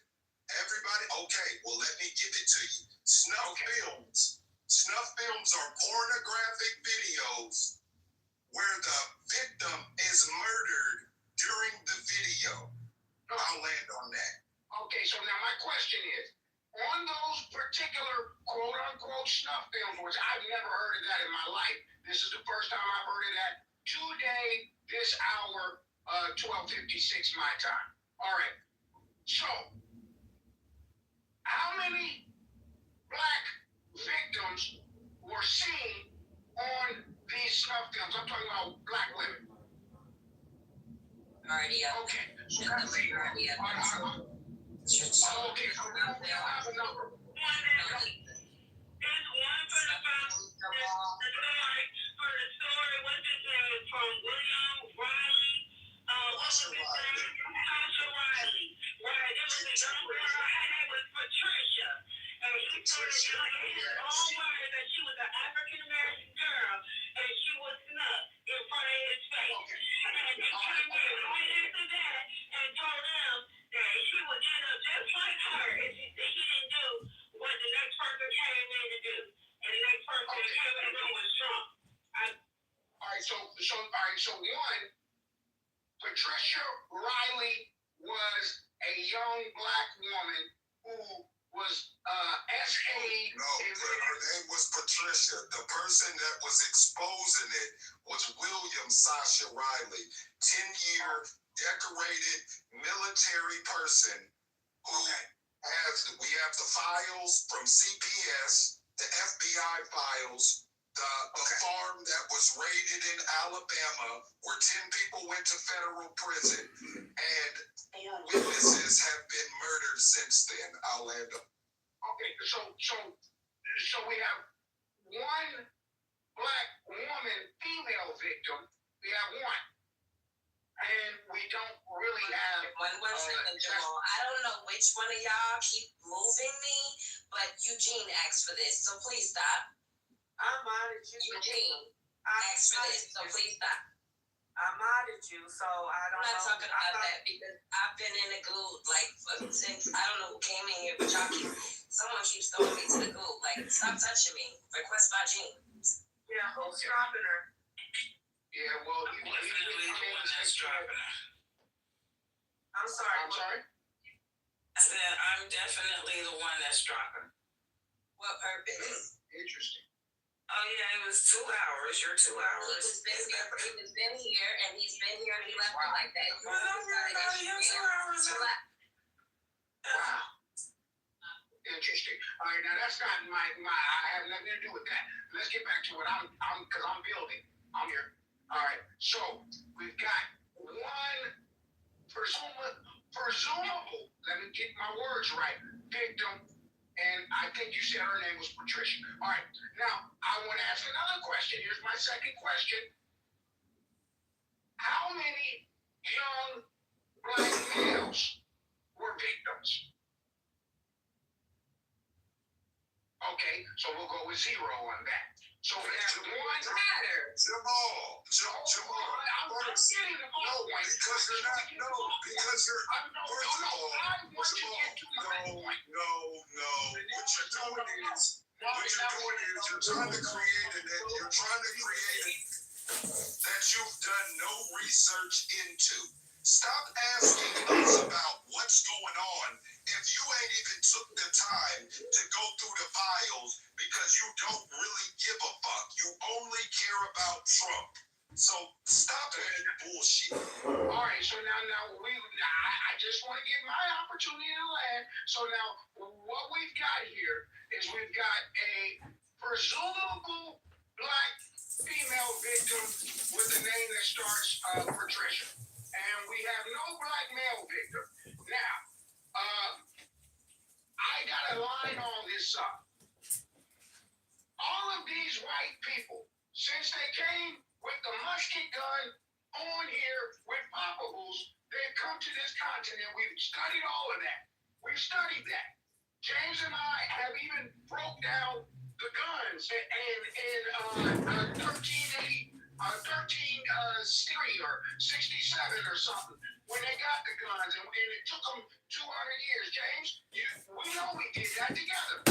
Everybody, okay, well, let me give it to you. Snuff films. Snuff films are pornographic videos where the victim is murdered during the video. I'll land on that. Okay, so now my question is, on those particular quote-unquote snuff films, which I've never heard of that in my life, this is the first time I've heard of that today, this hour, 12:56 my time. All right, so how many black victims were seen on these snuff films? I'm talking about black women. Already up. Okay, so that's already up. Okay, so we don't have a number. There's one for the story, what's his name, from William Riley, Sasha Riley. Right, it was a young girl, her name was Patricia. And he told her in his own words that she was an African American girl and she was snubbed in front of his face. And they came in right after that and told him that he would end up just like her if he didn't do what the next person came in to do. And the next person that came in the room was Trump. So one, Patricia Riley was a young black woman who was S.A. No, her name was Patricia. The person that was exposing it was William Sasha Riley, 10-year decorated military person who we have the files from CPS, the FBI files, The farm that was raided in Alabama, where 10 people went to federal prison, and 4 witnesses have been murdered since then. I'll land up. Okay, so we have one black woman, female victim. We have one, and we don't really have. One second, Jamal. I don't know which one of y'all keep moving me, but Eugene asked for this, so please stop. I modded you. Eugene asked for this, so please stop. I modded you, so I don't know. I'm not talking about that because I've been in the goo since I don't know who came in here, but someone keeps throwing me to the goo. Like, stop touching me. Request by Gene. Yeah, who's dropping her? Yeah, well, I'm definitely the one that's dropping her. I'm sorry. I said I'm definitely the one that's dropping her. What purpose? Interesting. Oh yeah, it was 2 hours. Your 2 hours. He's been here, and he left me like that. Well, don't worry about it. Your 2 hours. Wow. Interesting. All right, now that's not my. I have nothing to do with that. Let's get back to what I'm because I'm building. I'm here. All right. So we've got one presumable. Let me get my words right. Victim. And I think you said her name was Patricia. All right. Now, I want to ask another question. Here's my second question. How many young black males were victims? Okay, so we'll go with 0 on that. So we have one matter. Jamal. I'm getting the ball point. Because you're not. No, because you're. I want to get to my point. No. What you're doing is you're trying to create that you've done no research into. Stop asking us about what's going on if you ain't even took the time to go through the files because you don't really give a fuck. You only care about Trump. So stop that bullshit. All right, so now I just want to get my opportunity to land. So now what we've got here is we've got a presumable black female victim with a name that starts Patricia. And we have no black male victim. Now, I gotta line all this up. All of these white people, since they came with the musket gun on here with popables, they've come to this continent. We've studied all of that. We've studied that. James and I have even broke down the guns in 1360 or 67 or something when they got the guns, and it took them 200 years. James, we know we did that together.